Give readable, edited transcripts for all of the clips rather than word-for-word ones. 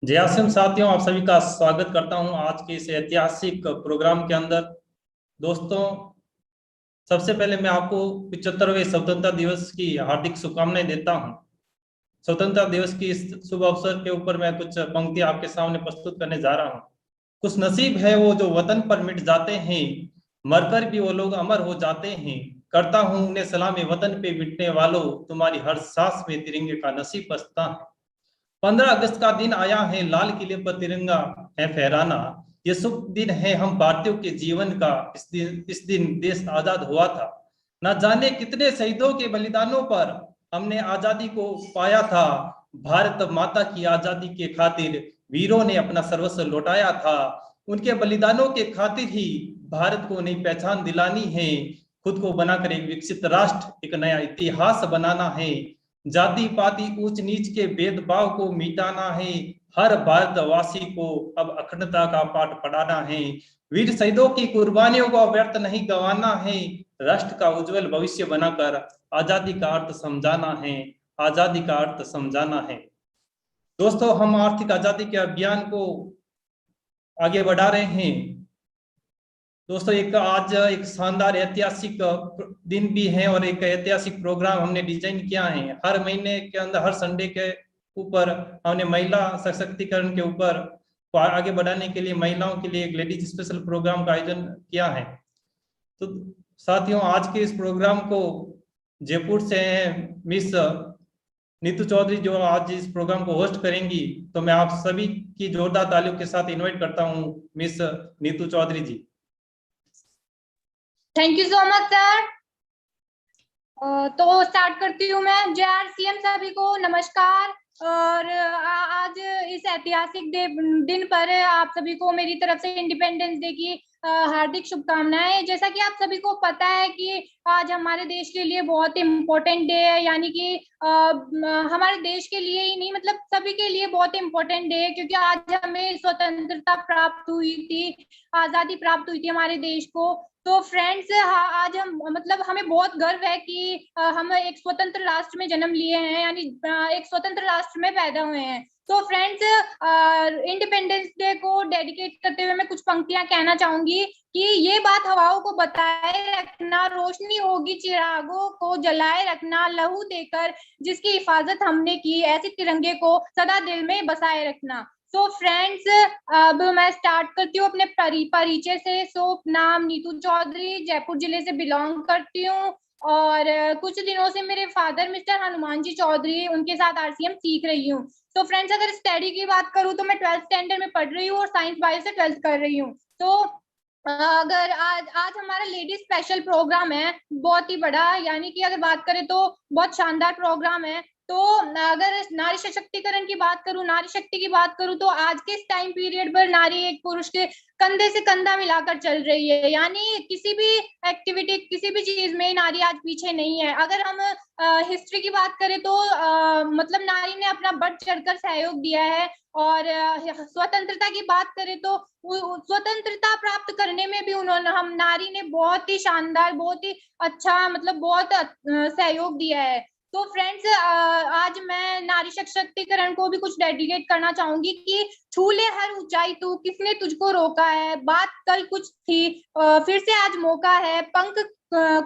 जय आसिम साथियों, आप सभी का स्वागत करता हूं आज के इस ऐतिहासिक प्रोग्राम के अंदर। दोस्तों, सबसे पहले मैं आपको 75वें स्वतंत्रता दिवस की हार्दिक शुभकामनाएं देता हूं। स्वतंत्रता दिवस की इस शुभ अवसर के ऊपर मैं कुछ पंक्ति आपके सामने प्रस्तुत करने जा रहा हूं। कुछ नसीब है वो जो वतन पर मिट जाते हैं, मरकर भी वो लोग अमर हो जाते हैं। करता हूं उन्हें सलामी वतन पे मिटने वालों, तुम्हारी हर सांस में तिरंगे का नसीब बसता है। 15 अगस्त का दिन आया है, लाल किले पर तिरंगा है फहराना। ये शुभ दिन है हम भारतीयों के जीवन का। इस दिन देश आजाद हुआ था। न जाने कितने शहीदों के बलिदानों पर हमने आजादी को पाया था। भारत माता की आजादी के खातिर वीरों ने अपना सर्वस्व लौटाया था। उनके बलिदानों के खातिर ही भारत को नई पहचान दिलानी है। खुद को बनाकर एक विकसित राष्ट्र, एक नया इतिहास बनाना है। जाति पाति ऊंच नीच के भेदभाव को मिटाना है। हर भारतवासी को अब अखंडता का पाठ पढ़ाना है। वीर शहीदों की कुर्बानियों को व्यर्थ नहीं गंवाना है। राष्ट्र का उज्जवल भविष्य बनाकर आजादी का अर्थ समझाना है। आजादी का अर्थ समझाना है। दोस्तों, हम आर्थिक आजादी के अभियान को आगे बढ़ा रहे हैं। दोस्तों, आज एक शानदार ऐतिहासिक दिन भी है और एक ऐतिहासिक प्रोग्राम हमने डिजाइन किया है। हर महीने के अंदर, हर संडे के ऊपर हमने महिला सशक्तिकरण के ऊपर आगे बढ़ाने के लिए महिलाओं के लिए एक लेडीज स्पेशल प्रोग्राम का आयोजन किया है। तो साथियों, आज के इस प्रोग्राम को जयपुर से मिस नीतू चौधरी जो आज इस प्रोग्राम को होस्ट करेंगी, तो मैं आप सभी की जोरदार तालियों के साथ इनवाइट करता हूं miss Neetu Chaudhary ji. Thank you so much sir. तो स्टार्ट करती हूँ मैं। जय आरसीएम सभी को नमस्कार। और आज इस ऐतिहासिक दिन पर आप सभी को मेरी तरफ से इंडिपेंडेंस डे की हार्दिक शुभकामनाएं। जैसा कि आप सभी को पता है कि आज हमारे देश के लिए बहुत इम्पोर्टेंट डे है, यानी कि हमारे देश के लिए ही नहीं, मतलब सभी के लिए बहुत इम्पोर्टेंट डे है, क्योंकि आज हमें स्वतंत्रता प्राप्त हुई थी, आजादी प्राप्त हुई थी हमारे देश को। तो फ्रेंड्स, आज हम, मतलब हमें बहुत गर्व है कि हम एक स्वतंत्र राष्ट्र में जन्म लिए हैं, यानी एक स्वतंत्र राष्ट्र में पैदा हुए हैं। तो फ्रेंड्स, इंडिपेंडेंस डे को डेडिकेट करते हुए मैं कुछ पंक्तियां कहना चाहूंगी कि ये बात हवाओं को बताए रखना, रोशनी होगी चिरागों को जलाए रखना, लहू देकर जिसकी हिफाजत हमने की, ऐसे तिरंगे को सदा दिल में बसाए रखना। सो फ्रेंड्स, अब मैं स्टार्ट करती हूँ अपने परिचय से। सो नाम नीतू चौधरी, जयपुर जिले से बिलोंग करती हूँ और कुछ दिनों से मेरे फादर मिस्टर हनुमान जी चौधरी, उनके साथ आरसीएम सीख रही हूँ। तो फ्रेंड्स, अगर स्टडी की बात करूँ तो मैं 12th स्टैंडर्ड में पढ़ रही हूँ और साइंस बायो से 12th कर रही हूँ। तो अगर आज हमारा लेडीज स्पेशल प्रोग्राम है, बहुत ही बड़ा, यानी कि अगर बात करें तो बहुत शानदार प्रोग्राम है। तो अगर नारी सशक्तिकरण की बात करूं, नारी शक्ति की बात करूं, तो आज के इस टाइम पीरियड पर नारी एक पुरुष के कंधे से कंधा मिलाकर चल रही है, यानी किसी भी एक्टिविटी, किसी भी चीज में नारी आज पीछे नहीं है। अगर हम हिस्ट्री की बात करें तो मतलब नारी ने अपना बढ़ चढ़कर सहयोग दिया है। और स्वतंत्रता की बात करें तो स्वतंत्रता प्राप्त करने में भी उन्होंने, हम नारी ने बहुत ही शानदार, बहुत ही अच्छा, मतलब बहुत सहयोग दिया है। तो फ्रेंड्स, आज मैं नारी सशक्तिकरण को भी कुछ डेडिकेट करना चाहूंगी कि छू ले हर ऊंचाई तू, किसने तुझको रोका है, बात कल कुछ थी, फिर से आज मौका है, पंख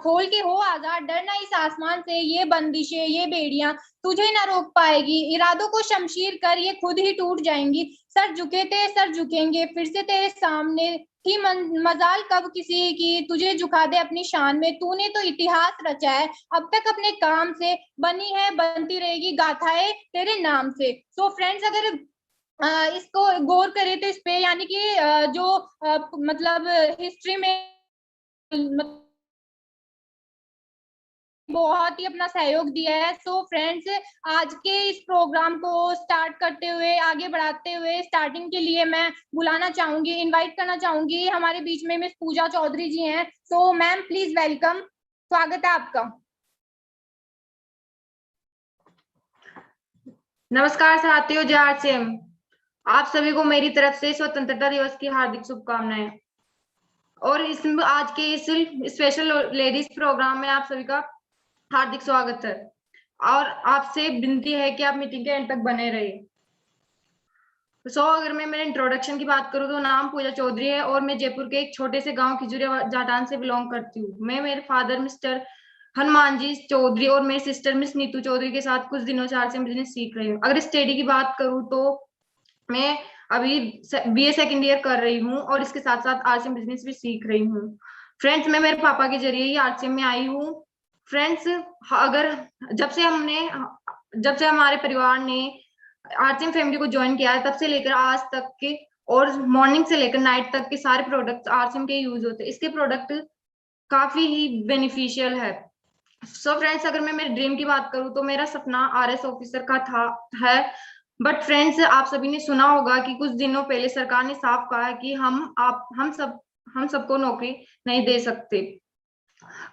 खोल के हो आजाद, डरना इस आसमान से, ये बंदिशें ये बेड़ियां तुझे ना रोक पाएगी, इरादों को शमशीर कर ये खुद ही टूट जाएंगी, सर झुके थे सर झुकेंगे फिर से तेरे सामने, थी मजाल कब किसी की तुझे झुका दे अपनी शान में, तूने तो इतिहास रचा है अब तक अपने काम से, बनी है बनती रहेगी गाथाएं तेरे नाम से। सो फ्रेंड्स, अगर इसको गौर करें तो इस पे, यानी कि जो मतलब हिस्ट्री में बहुत ही अपना सहयोग दिया है। सो फ्रेंड्स, आज के इस प्रोग्राम को स्टार्ट करते हुए, आगे बढ़ाते हुए, स्टार्टिंग के लिए मैं बुलाना चाहूंगी, इनवाइट करना चाहूंगी, हमारे बीच में मिस पूजा चौधरी जी हैं। सो मैम प्लीज वेलकम, स्वागत है आपका। नमस्कार साथियों, जय आरसीएम। आप सभी को मेरी तरफ से स्वतंत्रता दिवस की हार्दिक शुभकामनाएं। और इसमें आज के इस स्पेशल लेडीज प्रोग्राम में आप सभी का हार्दिक स्वागत है और आपसे विनती है कि आप मीटिंग के एंड तक बने रहिए। अगर मैं मेरे इंट्रोडक्शन की बात करूं तो नाम पूजा चौधरी है और मैं जयपुर के एक छोटे से गांव खिजुरिया जाटान से बिलोंग करती हूँ। मैं मेरे फादर मिस्टर हनुमान जी चौधरी और मेरी सिस्टर मिस नीतू चौधरी के साथ कुछ दिनों से आरसीएम बिजनेस सीख रही हूँ। अगर स्टडी की बात करूँ तो मैं अभी बीए सेकंड ईयर कर रही हूँ और इसके साथ साथ आरसीएम बिजनेस भी सीख रही हूँ। फ्रेंड्स, मैं मेरे पापा के जरिए ही आरसीएम में आई हूँ। फ्रेंड्स, अगर जब से हमारे परिवार ने आरसीएम फैमिली को ज्वाइन किया है, तब से लेकर आज तक के और मॉर्निंग से लेकर नाइट तक के सारे प्रोडक्ट्स आरसीएम के यूज होते हैं। इसके प्रोडक्ट काफी ही बेनिफिशियल है। फ्रेंड्स, अगर मैं मेरे ड्रीम की बात करूं तो मेरा सपना आरएस ऑफिसर का है। बट फ्रेंड्स, आप सभी ने सुना होगा कि कुछ दिनों पहले सरकार ने साफ कहा है कि हम सबको नौकरी नहीं दे सकते।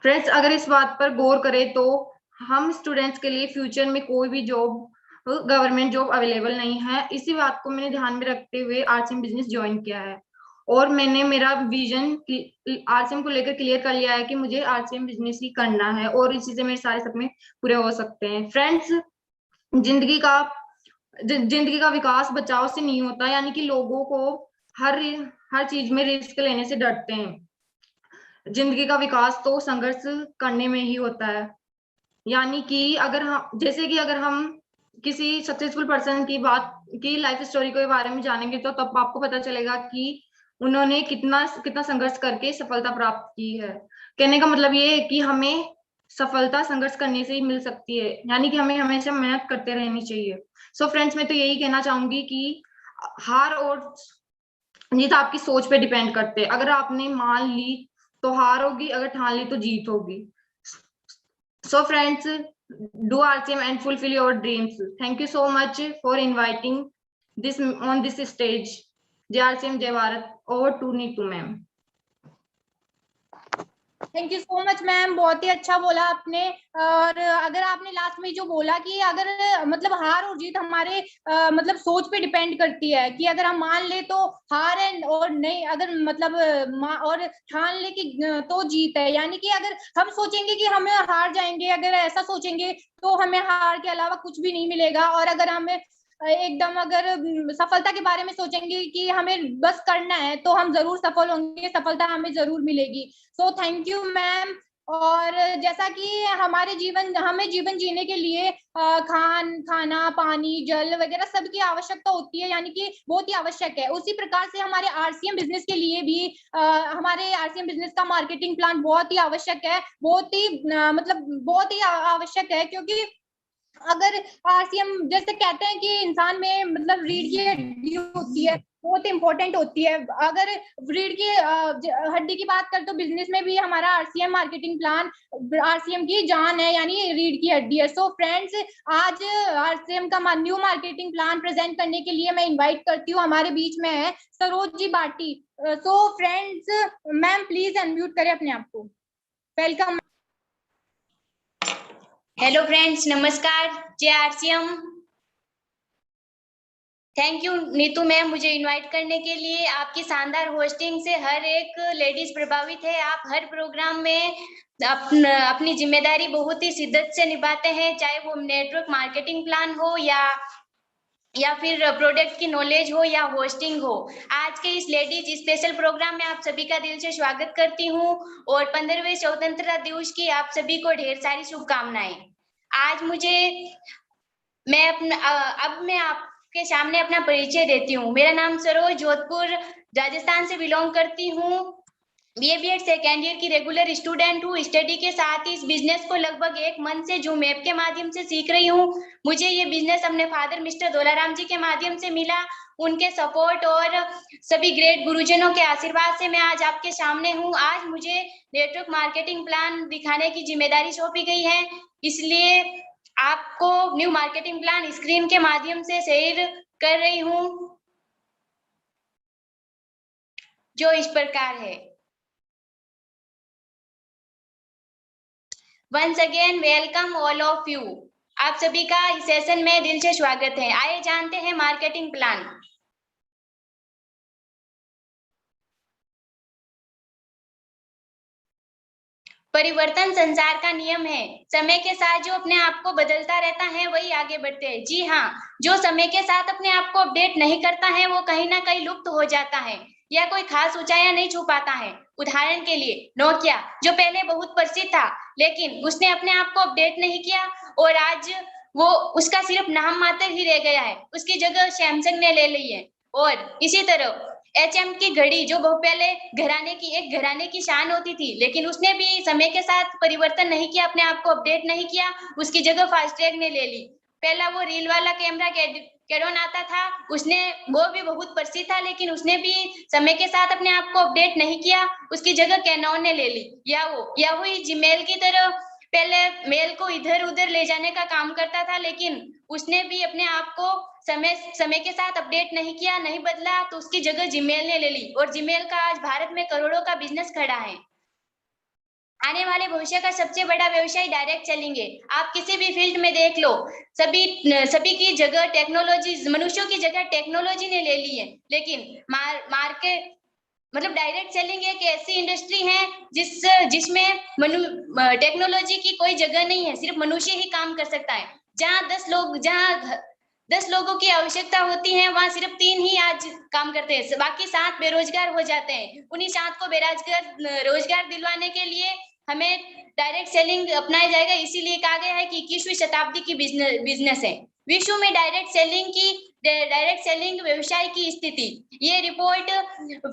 फ्रेंड्स, अगर इस बात पर गौर करें तो हम स्टूडेंट्स के लिए फ्यूचर में कोई भी जॉब, गवर्नमेंट जॉब अवेलेबल नहीं है। इसी बात को मैंने ध्यान में रखते हुए आरसीएम बिजनेस ज्वाइन किया है और मैंने मेरा विजन आरसीएम को लेकर क्लियर कर लिया है कि मुझे आरसीएम बिजनेस ही करना है और इसी से मेरे सारे सपने पूरे हो सकते हैं। फ्रेंड्स, जिंदगी का विकास बचाव से नहीं होता, यानी कि लोगों को हर चीज में रिस्क लेने से डरते हैं। जिंदगी का विकास तो संघर्ष करने में ही होता है। यानी कि अगर हम किसी सक्सेसफुल पर्सन की लाइफ स्टोरी के बारे में जानेंगे तो तब आपको पता चलेगा कि उन्होंने कितना संघर्ष करके सफलता प्राप्त की है। कहने का मतलब ये है कि हमें सफलता संघर्ष करने से ही मिल सकती है, यानी कि हमें हमेशा मेहनत करते रहनी चाहिए। फ्रेंड्स, मैं तो यही कहना चाहूंगी कि हार और जीत आपकी सोच पे डिपेंड करते हैं। अगर आपने मान ली तो हार होगी, अगर ठान ली तो जीत होगी। Friends, do RCM and fulfill your dreams. Thank you so much for inviting on this stage. Jai RCM, Jai Bharat. Over to Neetu ma'am. Thank you so much ma'am, बहुत ही अच्छा बोला आपने। और अगर आपने लास्ट में जो बोला कि अगर मतलब हार और जीत हमारे मतलब सोच पे डिपेंड करती है, कि अगर हम मान ले तो हार है और नहीं, अगर मतलब और ठान ले कि तो जीत है। यानी कि अगर हम सोचेंगे कि हमें हार जाएंगे, अगर ऐसा सोचेंगे तो हमें हार के अलावा कुछ भी नहीं मिलेगा। और अगर हमें एकदम अगर सफलता के बारे में सोचेंगे कि हमें बस करना है तो हम जरूर सफल होंगे, सफलता हमें जरूर मिलेगी। So thank you ma'am. और जैसा कि हमें जीवन जीने के लिए खाना पानी जल वगैरह सब की आवश्यकता होती है, यानी कि बहुत ही आवश्यक है। उसी प्रकार से हमारे आरसीएम बिजनेस के लिए भी हमारे आरसीएम बिजनेस का मार्केटिंग प्लान बहुत ही आवश्यक है, बहुत ही आवश्यक है। क्योंकि अगर आरसीएम जैसे कहते हैं कि इंसान में मतलब रीढ़ की हड्डी होती है, बहुत इंपॉर्टेंट होती है। अगर रीढ़ की हड्डी की बात करें तो बिजनेस में भी हमारा आरसीएम मार्केटिंग प्लान आरसीएम की जान है, यानी रीढ़ की हड्डी है। सो फ्रेंड्स, आज आरसीएम का न्यू मार्केटिंग प्लान प्रेजेंट करने के लिए मैं इनवाइट करती हूँ, हमारे बीच में है Saroj ji Bati. So friends, ma'am please unmute करें अपने आप को। वेलकम। हेलो फ्रेंड्स, नमस्कार, जय RCM. Thank you Neetu ma'am मुझे इनवाइट करने के लिए। आपकी शानदार होस्टिंग से हर एक लेडीज प्रभावित है। आप हर प्रोग्राम में अपनी जिम्मेदारी बहुत ही शिद्दत से निभाते हैं, चाहे वो नेटवर्क मार्केटिंग प्लान हो या फिर प्रोडक्ट की नॉलेज हो या होस्टिंग हो। आज के इस लेडीज स्पेशल प्रोग्राम में आप सभी का दिल से स्वागत करती हूँ और 15वें स्वतंत्रता दिवस की आप सभी को ढेर सारी शुभकामनाएं। आज मैं आपके सामने अपना परिचय देती हूँ। मेरा नाम सरोज, जोधपुर राजस्थान से बिलोंग करती हूँ। BA सेकेंड ईयर की रेगुलर स्टूडेंट हूँ। स्टडी के साथ ही इस बिजनेस को लगभग 1 मंथ से जूम ऐप के माध्यम से सीख रही हूँ। मुझे ये बिजनेस अपने फादर मिस्टर दोलाराम जी के माध्यम से मिला। उनके सपोर्ट और सभी ग्रेट गुरुजनों के आशीर्वाद से मैं आज आपके सामने हूँ। आज मुझे नेटवर्क मार्केटिंग प्लान दिखाने की जिम्मेदारी सौंपी गई है, इसलिए आपको न्यू मार्केटिंग प्लान स्क्रीन के माध्यम से शेयर कर रही हूँ, जो इस प्रकार है। Once again welcome all of you. आप सभी का इस सेशन में दिल से स्वागत है। आइए जानते हैं मार्केटिंग प्लान। परिवर्तन संसार का नियम है। समय के साथ जो अपने आप को बदलता रहता है वही आगे बढ़ते हैं। जी हाँ, जो समय के साथ अपने आप को अपडेट नहीं करता है वो कहीं ना कहीं लुप्त हो जाता है या कोई खास ऊंचाइयां नहीं छू पाता है। उदाहरण के लिए नोकिया, जो पहले बहुत प्रसिद्ध था लेकिन उसने अपने आप को अपडेट नहीं किया और आज वो उसका सिर्फ नाम मात्र ही रह गया है। उसकी जगह सैमसंग ने ले ली है। और इसी तरह HM की घड़ी, जो बहुत पहले एक घराने की शान होती थी, लेकिन उसने भी समय के साथ परिवर्तन नहीं किया, अपने आप को अपडेट नहीं किया, उसकी जगह फास्टैग ने ले ली। पहला वो रील वाला कैमरा कैनन आता था, वो भी बहुत प्रसिद्ध था, लेकिन उसने भी समय के साथ अपने आप को अपडेट नहीं किया, उसकी जगह कैनन ने ले ली। या वो जीमेल की तरह पहले मेल को इधर उधर ले जाने का काम करता था, लेकिन उसने भी अपने आप को समय के साथ अपडेट नहीं किया, नहीं बदला, तो उसकी जगह जीमेल ने ले ली और जीमेल का आज भारत में करोड़ों का बिजनेस खड़ा है। आने वाले भविष्य का सबसे बड़ा व्यवसाय डायरेक्ट सेलिंग है। आप किसी भी फील्ड में देख लो, सभी की जगह टेक्नोलॉजी, मनुष्यों की जगह टेक्नोलॉजी ने ले ली है। लेकिन मार्केट मतलब डायरेक्ट सेलिंग एक ऐसी इंडस्ट्री है जिसमें टेक्नोलॉजी की कोई जगह नहीं है, सिर्फ मनुष्य ही काम कर सकता है। जहाँ 10 लोगों की आवश्यकता होती है, वहां सिर्फ 3 ही आज काम करते हैं, बाकी 7 बेरोजगार हो जाते हैं। उन्हीं 7 को रोजगार दिलवाने के लिए हमें डायरेक्ट सेलिंग अपनाया जाएगा। इसीलिए कहा गया है कि 21वीं शताब्दी की बिजनेस है। विश्व में डायरेक्ट सेलिंग व्यवसाय की स्थिति, ये रिपोर्ट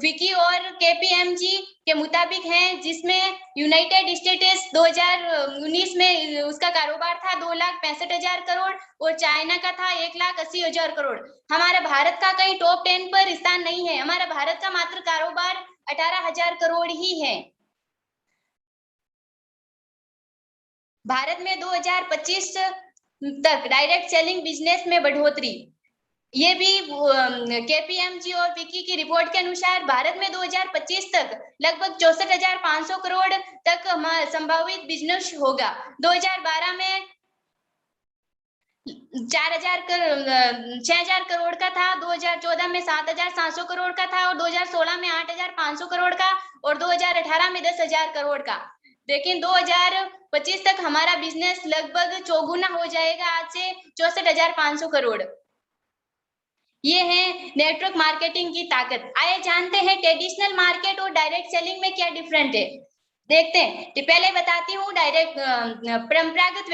विकी और KPMG के मुताबिक है, जिसमें यूनाइटेड स्टेट्स 2019 में उसका कारोबार था 2,65,000 करोड़ और चाइना का था 1,80,000 करोड़। हमारा भारत का कहीं टॉप 10 पर स्थान नहीं है। हमारा भारत का मात्र कारोबार 18,000 करोड़ ही है। भारत में 2025 तक डायरेक्ट सेलिंग बिजनेस में बढ़ोतरी, ये भी KPMG और विकी की रिपोर्ट के अनुसार भारत में 2025 तक लगभग 64,500 करोड़ तक संभावित बिजनेस होगा। 2012 में 6,000 करोड़ का था, 2014 में 7,700 करोड़ का था और 2016 में 8,500 करोड़ का और 2018 में 10,000 करोड़ का। लेकिन 2025 तक हमारा बिजनेस लगभग चौगुना हो जाएगा, आज से 64,500 करोड़। ये है नेटवर्क मार्केटिंग की ताकत। आइए जानते हैं ट्रेडिशनल मार्केट और डायरेक्ट सेलिंग में क्या डिफरेंट है। देखते हैं, पहले बताती हूँ परंपरागत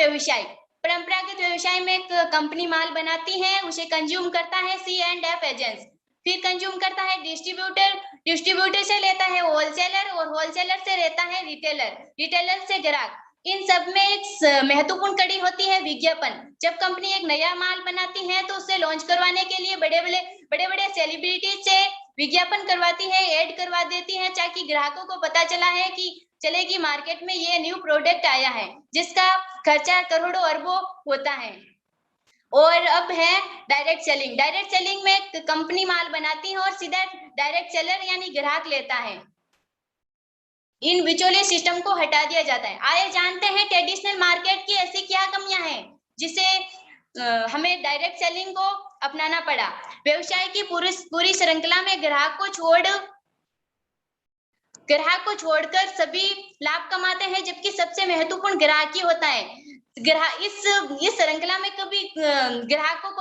व्यवसाय में एक कंपनी माल बनाती है, उसे कंज्यूम करता है C&F एजेंट्स, फिर कंज्यूम करता है डिस्ट्रीब्यूटर से लेता है होलसेलर और होलसेलर से लेता है रिटेलर से ग्राहक। इन सब में एक महत्वपूर्ण कड़ी होती है विज्ञापन। जब कंपनी एक नया माल बनाती है तो उसे लॉन्च करवाने के लिए बड़े बड़े सेलिब्रिटी से विज्ञापन करवाती है, ऐड करवा देती है, ताकि ग्राहकों को पता चले कि मार्केट में ये न्यू प्रोडक्ट आया है, जिसका खर्चा करोड़ों अरबों होता है। और अब है डायरेक्ट सेलिंग में कंपनी माल बनाती है और सीधा डायरेक्ट सेलर यानी ग्राहक लेता है। इन बिचौलिए सिस्टम को हटा दिया जाता है। आइए जानते हैं ट्रेडिशनल मार्केट की ऐसी क्या कमियां हैं जिसे हमें डायरेक्ट सेलिंग को अपनाना पड़ा। व्यवसाय की पूरी श्रृंखला में ग्राहक को छोड़कर सभी लाभ कमाते हैं, जबकि सबसे महत्वपूर्ण ग्राहक ही होता है। इस श्रृंखला में कभी ग्राहक को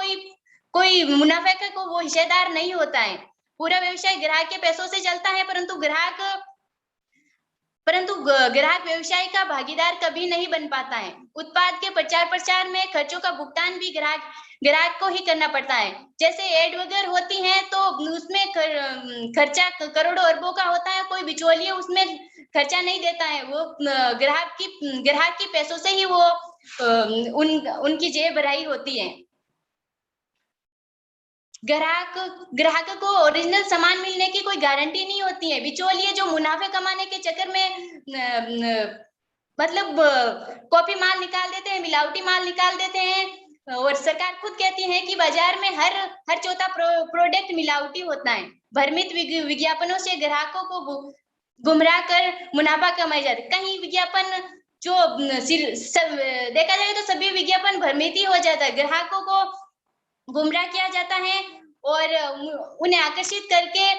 कोई मुनाफे का वो हिस्सेदार नहीं होता है। पूरा व्यवसाय ग्राहक के पैसों से चलता है, परंतु ग्राहक व्यवसाय का भागीदार कभी नहीं बन पाता है। उत्पाद के प्रचार में खर्चों का भुगतान भी ग्राहक को ही करना पड़ता है। जैसे एड वगैरह होती हैं तो उसमें खर्चा करोड़ों अरबों का होता है, कोई बिचौलिया उसमें खर्चा नहीं देता है। वो ग्राहक की पैसों से ही वो उनकी जेब भराई होती है। ग्राहक को ओरिजिनल सामान मिलने की कोई गारंटी नहीं होती है। बिचौलिए जो मुनाफे कमाने के चक्कर में मतलब कॉपी माल निकाल देते हैं, मिलावटी माल निकाल देते हैं, और सरकार खुद कहती है कि बाजार में हर चौथा प्रोडक्ट मिलावटी होता है। भ्रमित विज्ञापनों से ग्राहकों को गुमराह कर मुनाफा कमाया जाता है। कहीं विज्ञापन जो देखा जाए तो सभी विज्ञापन भ्रमित ही हो जाता है। ग्राहकों को गुमराह किया जाता है और उन्हें आकर्षित करके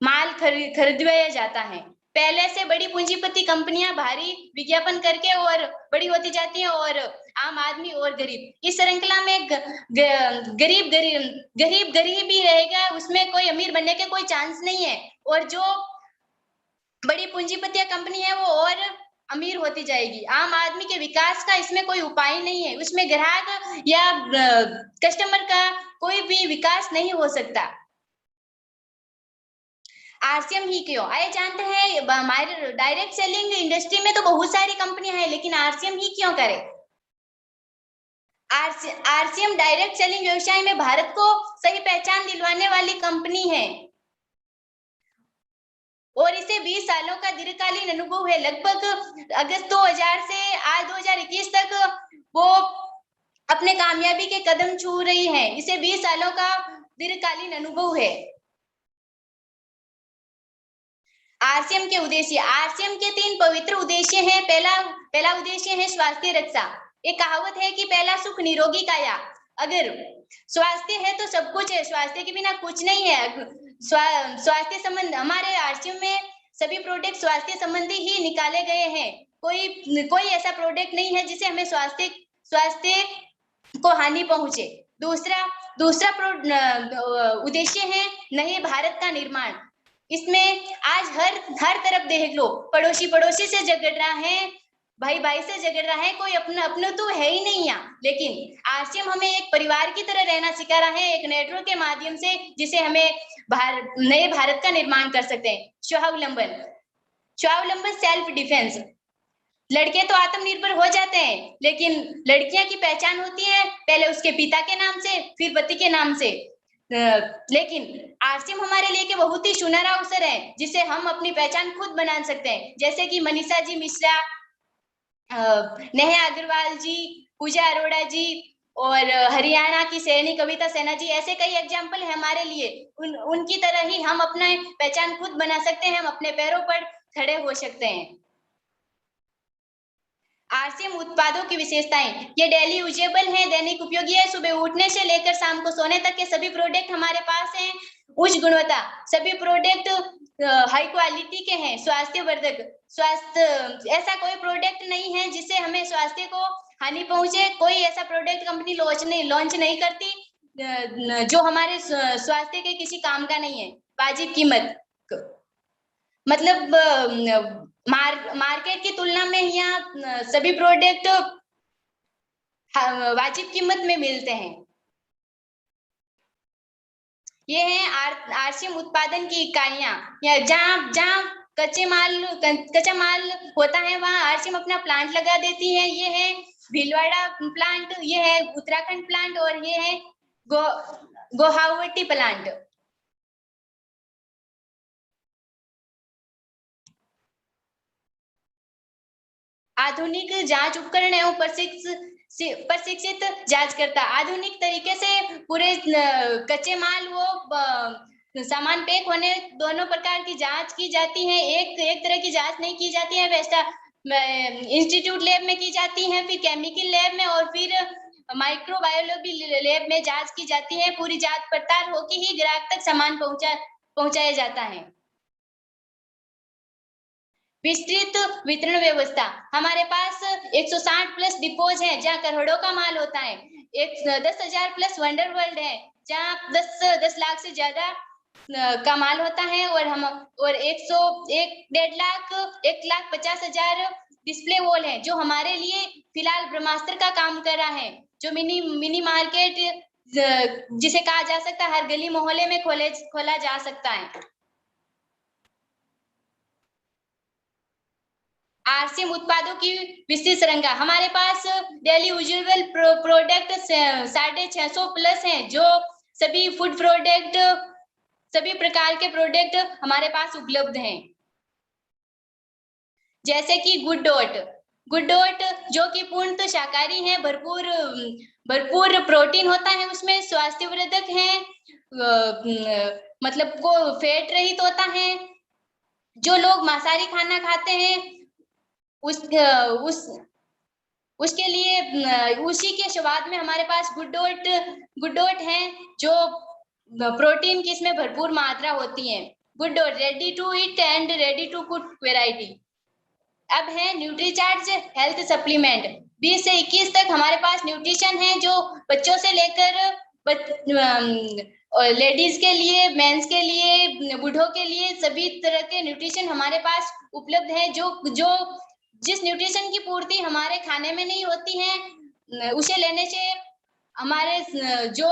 माल खरीदवाया जाता है। पहले से बड़ी पूंजीपति कंपनियां भारी विज्ञापन करके और बड़ी होती जाती हैं, और आम आदमी और गरीब। इस श्रृंखला में गरीब ही रहेगा, उसमें कोई अमीर बनने के कोई चांस नहीं है। और जो बड़ी पूंजीपति कंपनी है वो और अमीर होती जाएगी। आम आदमी के विकास का इसमें कोई उपाय नहीं है। उसमें ग्राहक या कस्टमर का कोई भी विकास नहीं हो सकता। आरसीएम ही क्यों? आइए जानते हैं। हमारे डायरेक्ट सेलिंग इंडस्ट्री में तो बहुत सारी कंपनियां हैं, लेकिन आरसीएम ही क्यों करें? आरसीएम डायरेक्ट सेलिंग व्यवसाय में भारत को सही पहचान दिलवाने वाली कंपनी है, और इसे 20 सालों का दीर्घकालीन अनुभव है। लगभग अगस्त 2000 से आज 2021 तक वो अपने कामयाबी के कदम छू रही है। इसे 20 सालों का दीर्घकालीन अनुभव है। आरसीएम के उद्देश्य। आरसीएम के 3 पवित्र उद्देश्य हैं। पहला उद्देश्य है स्वास्थ्य रक्षा। एक कहावत है कि पहला सुख निरोगी काया। अगर स्वास्थ्य है तो सब कुछ है, स्वास्थ्य के बिना कुछ नहीं है। स्वास्थ्य संबंध हमारे आरसीएम में सभी प्रोडक्ट स्वास्थ्य संबंधी ही निकाले गए हैं। कोई ऐसा प्रोडक्ट नहीं है जिसे हमें स्वास्थ्य को हानि पहुंचे। दूसरा उद्देश्य है नए भारत का निर्माण। इसमें आज हर तरफ देख लो, पड़ोसी से झगड़ रहा है, भाई से झगड़ रहा है, कोई अपना तो है ही नहीं यहाँ। लेकिन आरसीएम हमें एक परिवार की तरह रहना सिखा रहा है, एक नेटवर्क के माध्यम से, जिसे हमें नए भारत का निर्माण कर सकते हैं। स्वावलंबन सेल्फ डिफेंस। लड़के तो आत्मनिर्भर हो जाते हैं, लेकिन लड़कियां की पहचान होती है पहले उसके पिता के नाम से, फिर पति के नाम से। लेकिन आरसीएम हमारे लिए के बहुत ही सुनहरा अवसर है, जिसे हम अपनी पहचान खुद बना सकते हैं। जैसे कि मनीषा जी मिश्रा, नेहा अग्रवाल जी, पूजा अरोड़ा जी, और हरियाणा की सैनिक कविता सेना जी, ऐसे कई एग्जाम्पल है हमारे लिए। उनकी तरह ही हम अपना पहचान खुद बना सकते हैं, हम अपने पैरों पर खड़े हो सकते हैं। आरसीएम उत्पादों की विशेषताएं। ये डेली यूजेबल है, दैनिक उपयोगी है। सुबह उठने से लेकर शाम को सोने तक के सभी प्रोडक्ट हमारे पास हैं। उच्च गुणवत्ता, सभी प्रोडक्ट हाई क्वालिटी के हैं। स्वास्थ्यवर्धक, ऐसा कोई प्रोडक्ट नहीं है जिससे हमें स्वास्थ्य को हानि पहुंचे। कोई ऐसा प्रोडक्ट कंपनी लॉन्च नहीं करती जो हमारे स्वास्थ्य के किसी काम का नहीं है। वाजिब कीमत, मतलब मार्केट की तुलना में यहाँ सभी प्रोडक्ट वाजिब कीमत में मिलते हैं। ये है आरसीएम उत्पादन की इकाइयां। या जहाँ कच्चा माल होता है वहाँ आरसीएम अपना प्लांट लगा देती है। ये है भीलवाड़ा प्लांट, ये है उत्तराखंड प्लांट, और ये है गुवाहाटी प्लांट। आधुनिक जांच उपकरण एवं प्रशिक्षित जांचकर्ता। आधुनिक तरीके से पूरे कच्चे माल वो सामान पैक होने दोनों प्रकार की जांच की जाती है। एक तरह की जांच नहीं की जाती है। वैसा इंस्टीट्यूट लैब में की जाती है, फिर केमिकल लैब में, और फिर माइक्रोबायोलॉजी लैब में जांच की जाती है। पूरी जांच पड़ताल होकर ही ग्राहक तक सामान पहुंचाया जाता है। विस्तृत वितरण व्यवस्था, हमारे पास 160 प्लस डिपोज है जहाँ करोड़ों का माल होता है। 10,000 प्लस वंडर वर्ल्ड है जहाँ 10 लाख से ज्यादा का माल होता है। और 1.5 लाख 1,50,000 डिस्प्ले वॉल है जो हमारे लिए फिलहाल ब्रह्मास्त्र का काम कर रहा है, जो मिनी मार्केट जिसे कहा जा सकता है हर गली मोहल्ले में खोला जा सकता है। आरसीएम उत्पादों की विस्तृत श्रृंखला, हमारे पास डेली यूजुअल प्रोडक्ट 650 प्लस हैं, जो सभी फूड प्रोडक्ट, सभी प्रकार के प्रोडक्ट हमारे पास उपलब्ध हैं। जैसे कि गुड डॉट जो कि पूर्णतः शाकाहारी है, भरपूर प्रोटीन होता है उसमें, स्वास्थ्यवर्धक है, मतलब को फैट रहित होता है। जो लोग मांसाहारी खाना खाते हैं उसके लिए उसी के स्वाद में हमारे पास गुड डॉट है जो प्रोटीन की इसमें भरपूर मात्रा होती है। Good Dot ready to eat and ready to cook variety. अब है न्यूट्रीचार्ज हेल्थ सप्लीमेंट, 20 से 21 तक हमारे पास न्यूट्रिशन है जो बच्चों से लेकर लेडीज के लिए, मेंस के लिए, बूढ़ों के लिए सभी तरह के न्यूट्रिशन हमारे पास उपलब्ध है। जो जिस न्यूट्रिशन की पूर्ति हमारे खाने में नहीं होती है उसे लेने से हमारे जो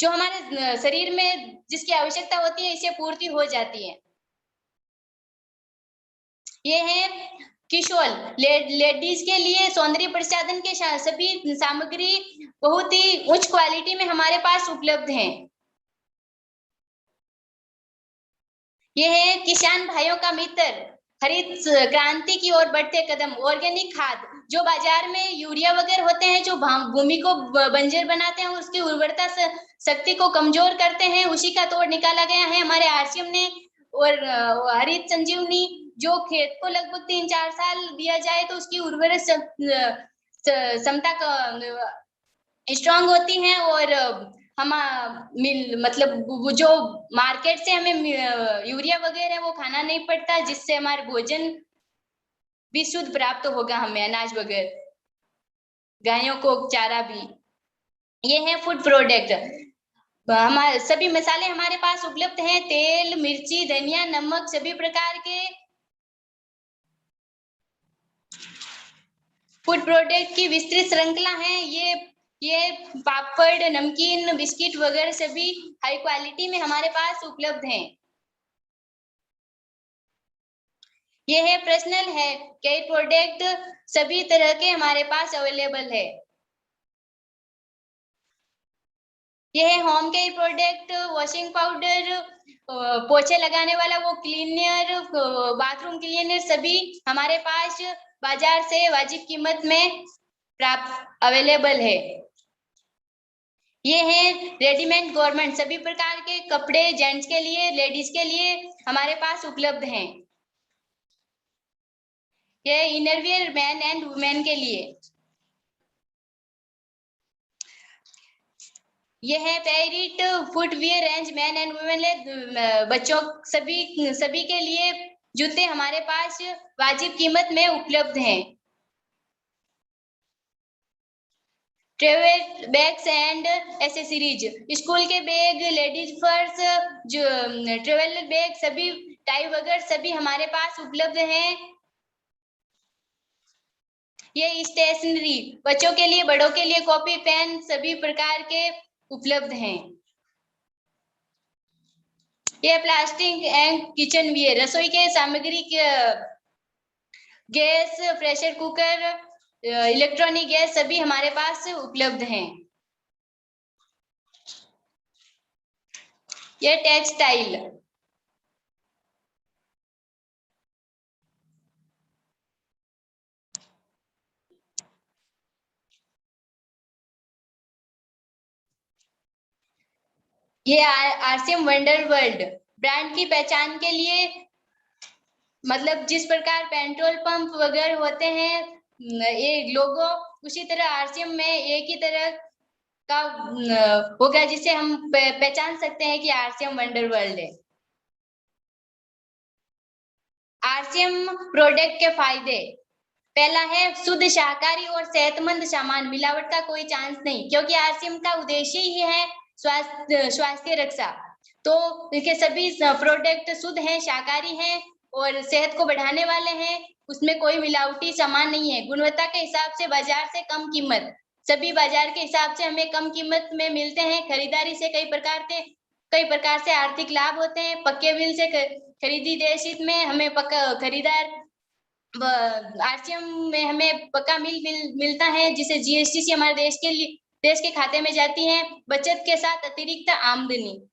हमारे शरीर में जिसकी आवश्यकता होती है इसे पूर्ति हो जाती है। ये है किशोल, लेडीज के लिए सौंदर्य प्रसाधन के सभी सामग्री बहुत ही उच्च क्वालिटी में हमारे पास उपलब्ध है। ये है किसान भाइयों का मित्र, हरित क्रांति की ओर बढ़ते कदम, ऑर्गेनिक खाद जो बाजार में यूरिया वगैरह होते हैं जो भूमि को बंजर बनाते हैं, उसकी उर्वरता शक्ति को कमजोर करते हैं, उसी का तोड़ निकाला गया है हमारे आरसीएम ने। और हरित संजीवनी जो खेत को लगभग 3-4 साल दिया जाए तो उसकी उर्वरक क्षमता स्ट्रांग होती है। और हम मतलब जो मार्केट से हमें यूरिया वगैरह वो खाना नहीं पड़ता, जिससे हमारे भोजन भी शुद्ध प्राप्त होगा, हमें अनाज वगैरह, गायों को चारा भी। ये है फूड प्रोडक्ट, हमारे सभी मसाले हमारे पास उपलब्ध हैं, तेल, मिर्ची, धनिया, नमक, सभी प्रकार के फूड प्रोडक्ट की विस्तृत श्रृंखला है। ये पापड़, नमकीन, बिस्किट वगैरह सभी हाई क्वालिटी में हमारे पास उपलब्ध हैं। ये है पर्सनल है केयर प्रोडक्ट, सभी तरह के हमारे पास अवेलेबल है। ये है home care product, washing powder, पोछे लगाने वाला वो क्लीनर, बाथरूम क्लीनर, सभी हमारे पास बाजार से वाजिब कीमत में प्राप्त अवेलेबल है। ये है रेडीमेड गारमेंट, सभी प्रकार के कपड़े जेंट्स के लिए, लेडीज के लिए हमारे पास उपलब्ध हैं। ये इनरवियर मैन एंड वुमेन के लिए। ये है पेरिट footwear range man and women, बच्चों सभी के लिए जूते हमारे पास वाजिब कीमत में उपलब्ध हैं। Travel bags and accessories, school के बैग, लेडीज पर्स, जो ट्रेवल बैग, सभी टाई वगैरह सभी हमारे पास उपलब्ध हैं। ये स्टेशनरी, बच्चों के लिए, बड़ों के लिए कॉपी, पेन, सभी प्रकार के उपलब्ध हैं। ये प्लास्टिक एंड किचन वियर, रसोई के सामग्री के gas, pressure cooker, electronic gas सभी हमारे पास उपलब्ध हैं। ये टेक्सटाइल, ये आरसीएम वंडर वर्ल्ड ब्रांड की पहचान के लिए, मतलब जिस प्रकार पेट्रोल पंप वगैरह होते हैं ये लोगो उसी तरह आरसीएम में एक ही तरह का होगा जिसे हम पहचान सकते हैं कि आरसीएम वंडर वर्ल्ड है। आरसीएम प्रोडक्ट के फायदे, पहला है शुद्ध शाकाहारी और सेहतमंद सामान, मिलावट का कोई चांस नहीं, क्योंकि आरसीएम का उद्देश्य ही है स्वास्थ्य रक्षा। तो इसके सभी प्रोडक्ट शुद्ध हैं, शाकाहारी हैं और सेहत को बढ़ाने वाले हैं, उसमें कोई मिलावटी सामान नहीं है। गुणवत्ता के हिसाब से बाजार से कम कीमत, सभी बाजार के हिसाब से हमें कम कीमत में मिलते हैं। खरीदारी से कई प्रकार से आर्थिक लाभ होते हैं। पक्के बिल से खरीदी देश हित में हमें पक्का खरीदार आरसीएम में हमें पक्का मिलता है, जिसे जीएसटी से हमारे देश के खाते में जाती है, बचत के साथ अतिरिक्त आमदनी।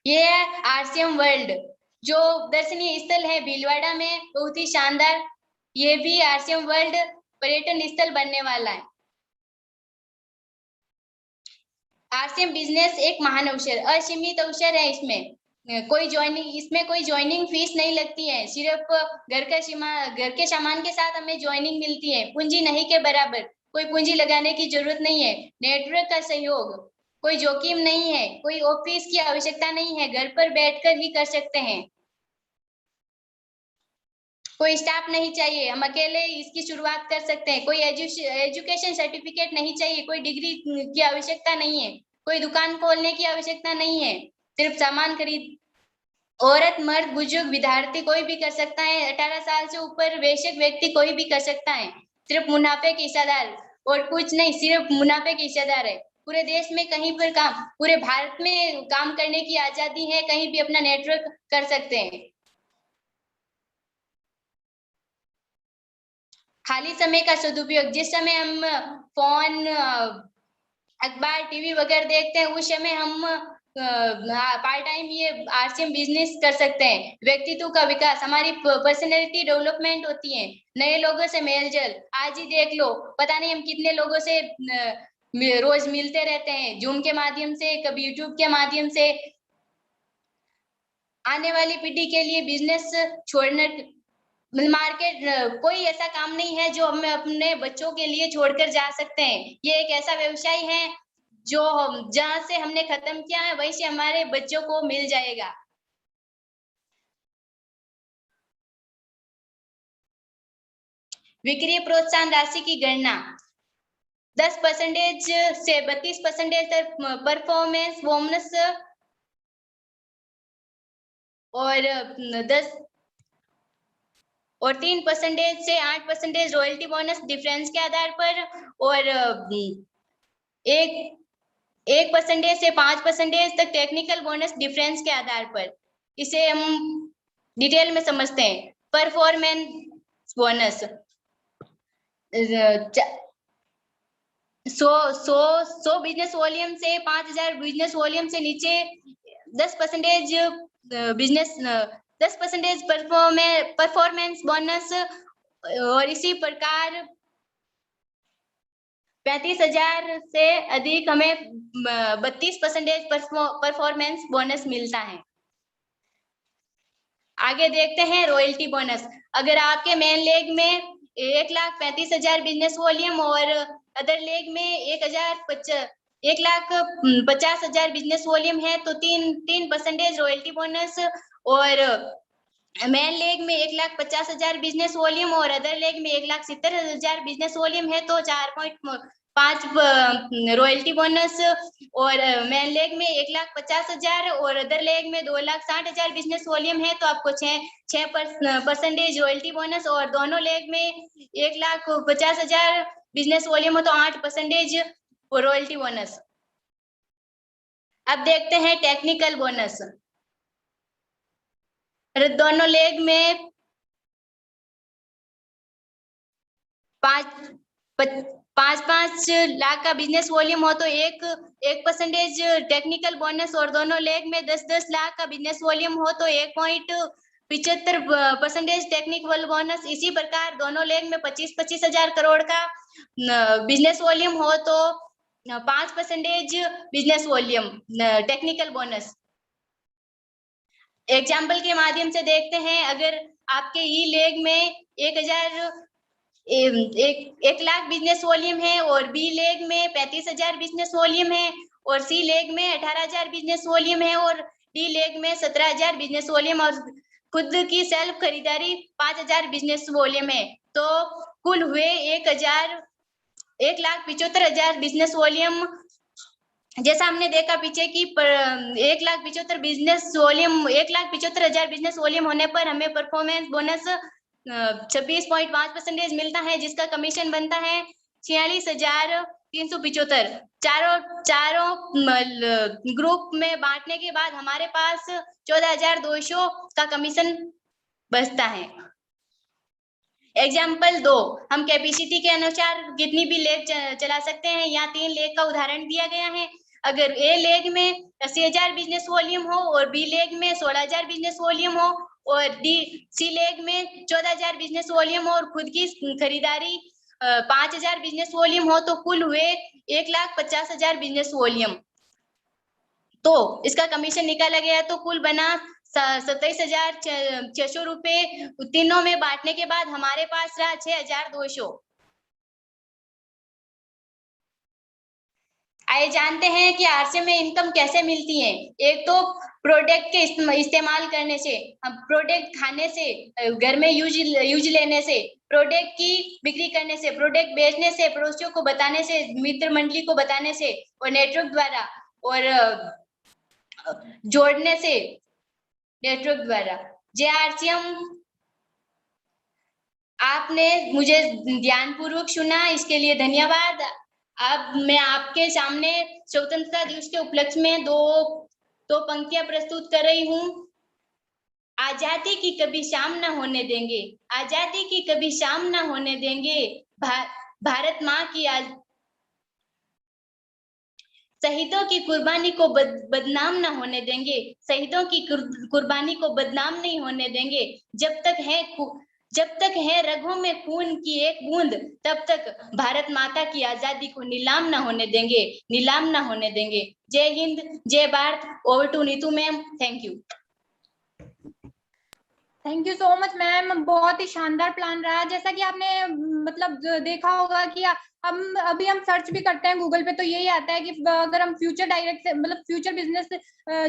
ये है आरसीएम वर्ल्ड, जो दर्शनीय स्थल है भीलवाड़ा में, बहुत ही शानदार। ये भी आरसीएम वर्ल्ड पर्यटन स्थल बनने वाला है। आरसीएम बिजनेस एक महान अवसर, असीमित अवसर है। इसमें कोई ज्वाइनिंग फीस नहीं लगती है, सिर्फ घर के सामान के साथ हमें ज्वाइनिंग मिलती है। पूंजी नहीं के बराबर, कोई पूंजी लगाने की जरूरत नहीं है। नेटवर्क का सहयोग, कोई जोखिम नहीं है, कोई ऑफिस की आवश्यकता नहीं है, घर पर बैठकर ही कर सकते हैं। कोई स्टाफ नहीं चाहिए, हम अकेले इसकी शुरुआत कर सकते हैं। कोई एजुकेशन सर्टिफिकेट नहीं चाहिए, कोई डिग्री की आवश्यकता नहीं है, कोई दुकान खोलने की आवश्यकता नहीं है, सिर्फ सामान खरीद। औरत, मर्द, बुजुर्ग, विद्यार्थी कोई भी कर सकता है। 18 साल से ऊपर वयस्क व्यक्ति कोई भी कर सकता है। सिर्फ मुनाफे के हिस्सेदार और कुछ नहीं, सिर्फ मुनाफे के हिस्सेदार है। पूरे देश में कहीं पर पूरे भारत में काम करने की आजादी है, कहीं भी अपना नेटवर्क कर सकते हैं। खाली समय का सदुपयोग, जिस समय हम फोन, अखबार, टीवी वगैरह देखते हैं, उस समय हम पार्ट टाइम ये आरसीएम बिजनेस कर सकते हैं। व्यक्तित्व का विकास, हमारी पर्सनैलिटी डेवलपमेंट होती है। नए लोगों से मेलजोल, आज ही देख लो, पता नहीं हम कितने लोगों से रोज मिलते रहते हैं, जूम के माध्यम से, कभी यूट्यूब के माध्यम से। आने वाली पीढ़ी के लिए बिजनेस छोड़ने, मार्केट, कोई ऐसा काम नहीं है जो हम अपने बच्चों के लिए छोड़कर जा सकते हैं। ये एक ऐसा व्यवसाय है जो जहां से हमने खत्म किया है, वहीं से हमारे बच्चों को मिल जाएगा। विक्रय प्रोत्साहन राशि की गणना, 10% से 32% तक परफॉर्मेंस बोनस और 3% से 8% रॉयल्टी बोनस डिफरेंस के आधार पर, और 1% से 5% तक टेक्निकल बोनस डिफरेंस के आधार पर। इसे हम डिटेल में समझते हैं। परफॉर्मेंस बोनस 100 बिजनेस वॉल्यूम से 5000 बिजनेस वॉल्यूम से नीचे 10% परफॉर्मेंस बोनस, और इसी प्रकार 35,000 से अधिक हमें 32% परफॉर्मेंस बोनस मिलता है। आगे देखते हैं रॉयल्टी बोनस। अगर आपके मेन लेग में 1,35,000 बिजनेस वॉल्यूम और अदर लेग में 1,50,000 बिजनेस वॉल्यूम है तो 3% रॉयल्टी बोनस, और मेन लेग में 1,50,000 बिजनेस वॉल्यूम और अदर लेग में 1,70,000 बिजनेस वॉल्यूम है तो 4.5 रॉयल्टी बोनस, और मेन लेग में 1,50,000 और अदर लेग में 2,60,000 बिजनेस वॉल्यूम है तो आपको 6% रॉयल्टी बोनस, और दोनों लेग में 1,50,000 बिजनेस वॉल्यूम हो तो 8% रॉयल्टी बोनस। अब देखते हैं टेक्निकल बोनस। दोनों लेग में 5 लाख का बिजनेस वॉल्यूम हो तो 1% टेक्निकल बोनस, और दोनों लेग में 10 लाख का बिजनेस वॉल्यूम हो तो 1.75% टेक्निकल बोनस। इसी प्रकार दोनों लेग में 25,000 करोड़ का बिजनेस वॉल्यूम हो तो 5% business volume technical bonus. Example के माध्यम से देखते हैं। अगर आपके ई लेग में 1 लाख बिजनेस वॉल्यूम है और बी लेग में 35,000 बिजनेस वॉल्यूम है और सी लेग में 18,000 बिजनेस वॉल्यूम है और डी लेग में 17,000 बिजनेस वॉल्यूम और खुद की सेल्फ खरीदारी 5,000 बिजनेस वॉल्यूम है। तो कुल हुए 1,75,000 बिजनेस वॉल्यूम। जैसा हमने देखा पीछे की 1,75,000 बिजनेस वॉल्यूम 1,75,000 बिजनेस वॉल्यूम होने पर हमें परफॉर्मेंस बोनस 26.5% मिलता है, जिसका कमीशन बनता है 46,375। चारों ग्रुप में बांटने के बाद हमारे पास 14,200 का कमीशन बचता है। एग्जाम्पल 2, हम कैपेसिटी के अनुसार कितनी भी लेग चला सकते हैं। यहाँ 3 लेग का उदाहरण दिया गया है। अगर ए लेग में 80,000 बिजनेस वॉल्यूम हो और बी लेग में 16,000 बिजनेस वॉल्यूम हो और सी लेग में 14,000 बिजनेस वॉल्यूम हो और खुद की खरीदारी 5,000 बिजनेस वॉल्यूम हो, तो कुल हुए 1,50,000 बिजनेस वॉल्यूम। तो इसका कमीशन निकाला गया तो कुल बना 27,600 रुपए। तीनों में बांटने के बाद हमारे पास रहा 6,200। आइए जानते हैं कि आरसीएम में इनकम कैसे मिलती है। एक तो प्रोडक्ट के इस्तेमाल करने से, हम प्रोडक्ट खाने से, घर में यूज लेने से, प्रोडक्ट की बिक्री करने से, प्रोडक्ट बेचने से, पड़ोसियों को बताने से, मित्र मंडली को बताने से और नेटवर्क द्वारा और जोड़ने से नेटवर्क द्वारा। जेआरसीएम आपने मुझे ध्यानपूर्वक सुना, इसके लिए धन्यवाद। अब मैं आपके सामने स्वतंत्रता दिवस के उपलक्ष्य में दो पंक्तियां प्रस्तुत कर रही हूँ। आजादी की कभी शाम न होने देंगे, आजादी की कभी शाम न होने देंगे, भारत माँ की शहीदों की कुर्बानी को बदनाम न होने देंगे, शहीदों की कुर्बानी को बदनाम नहीं होने देंगे। जब तक है रगों में खून की एक बूंद, तब तक भारत माता की आजादी को नीलाम न होने देंगे, नीलाम न होने देंगे। जय हिंद, जय Bharat. Over to Neetu ma'am, thank you. Thank you so much ma'am, बहुत ही शानदार प्लान रहा। जैसा कि आपने मतलब देखा होगा कि अभी हम सर्च भी करते हैं गूगल पे, तो यही आता है कि अगर हम फ्यूचर डायरेक्ट मतलब फ्यूचर बिजनेस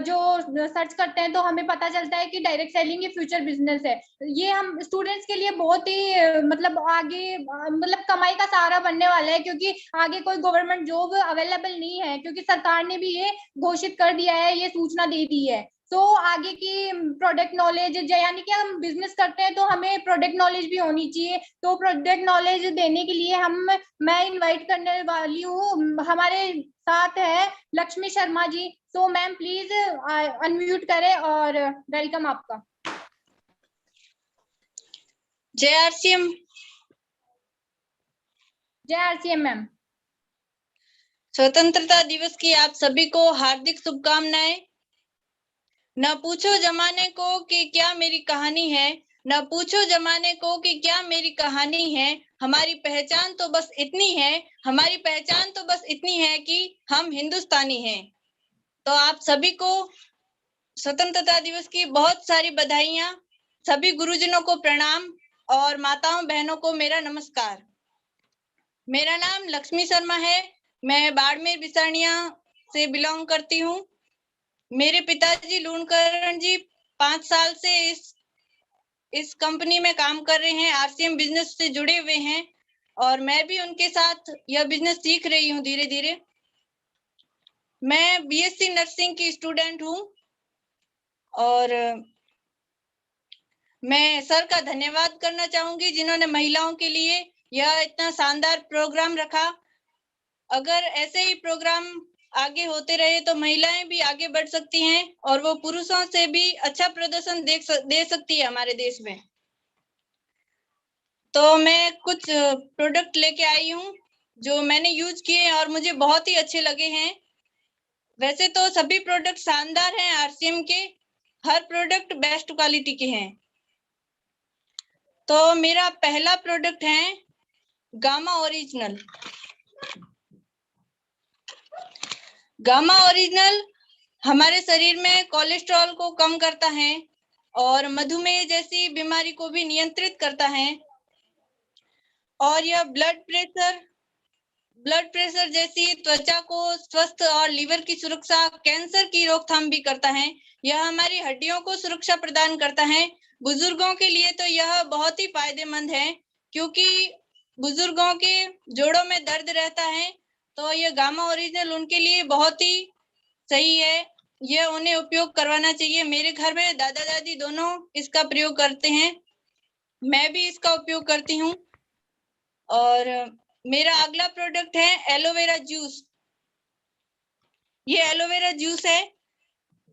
जो सर्च करते हैं तो हमें पता चलता है कि डायरेक्ट सेलिंग ये फ्यूचर बिजनेस है। ये हम स्टूडेंट्स के लिए बहुत ही मतलब आगे मतलब कमाई का सहारा बनने वाला है, क्योंकि आगे कोई गवर्नमेंट जॉब अवेलेबल नहीं है, क्योंकि सरकार ने भी ये घोषित कर दिया है, ये सूचना दे दी है। तो आगे की प्रोडक्ट नॉलेज, यानी कि हम बिजनेस करते हैं तो हमें प्रोडक्ट नॉलेज भी होनी चाहिए। तो प्रोडक्ट नॉलेज देने के लिए मैं इनवाइट करने वाली हूँ, हमारे साथ है लक्ष्मी शर्मा जी। तो मैम प्लीज अनम्यूट करें और वेलकम आपका। जय आरसीएम। जय आरसीएम मैम। स्वतंत्रता दिवस की आप सभी को हार्दिक शुभकामनाएं। न पूछो जमाने को कि क्या मेरी कहानी है, न पूछो जमाने को कि क्या मेरी कहानी है, हमारी पहचान तो बस इतनी है, हमारी पहचान तो बस इतनी है कि हम हिंदुस्तानी हैं। तो आप सभी को स्वतंत्रता दिवस की बहुत सारी बधाइयां, सभी गुरुजनों को प्रणाम और माताओं बहनों को मेरा नमस्कार। मेरा नाम लक्ष्मी शर्मा है, मैं बाड़मेर बिसानिया से बिलोंग करती हूँ। मेरे पिताजी लूणकरण जी 5 साल से इस कंपनी में काम कर रहे हैं, आरसीएम बिजनेस से जुड़े हुए हैं और मैं भी उनके साथ यह बिजनेस सीख रही हूँ धीरे धीरे। मैं बीएससी नर्सिंग की स्टूडेंट हूँ और मैं सर का धन्यवाद करना चाहूंगी जिन्होंने महिलाओं के लिए यह इतना शानदार प्रोग्राम रखा। अगर ऐसे ही प्रोग्राम आगे होते रहे तो महिलाएं भी आगे बढ़ सकती हैं और वो पुरुषों से भी अच्छा प्रदर्शन दे सकती है हमारे देश में। तो मैं कुछ प्रोडक्ट लेके आई हूँ जो मैंने यूज किए और मुझे बहुत ही अच्छे लगे हैं। वैसे तो सभी प्रोडक्ट शानदार हैं आरसीएम के, हर प्रोडक्ट बेस्ट क्वालिटी के हैं। तो मेरा पहला प्रोडक्ट है गामा ओरिजिनल। गामा ओरिजिनल हमारे शरीर में कोलेस्ट्रॉल को कम करता है और मधुमेह जैसी बीमारी को भी नियंत्रित करता है। और यह ब्लड प्रेशर जैसी त्वचा को स्वस्थ और लीवर की सुरक्षा, कैंसर की रोकथाम भी करता है। यह हमारी हड्डियों को सुरक्षा प्रदान करता है। बुजुर्गों के लिए तो यह बहुत ही फायदेमंद है, क्योंकि बुजुर्गों के जोड़ों में दर्द रहता है, तो यह गामा ओरिजिनल उनके लिए बहुत ही सही है। यह उन्हें उपयोग करवाना चाहिए। मेरे घर में दादा दादी दोनों इसका प्रयोग करते हैं, मैं भी इसका उपयोग करती हूँ। और मेरा अगला प्रोडक्ट है एलोवेरा जूस। ये एलोवेरा जूस है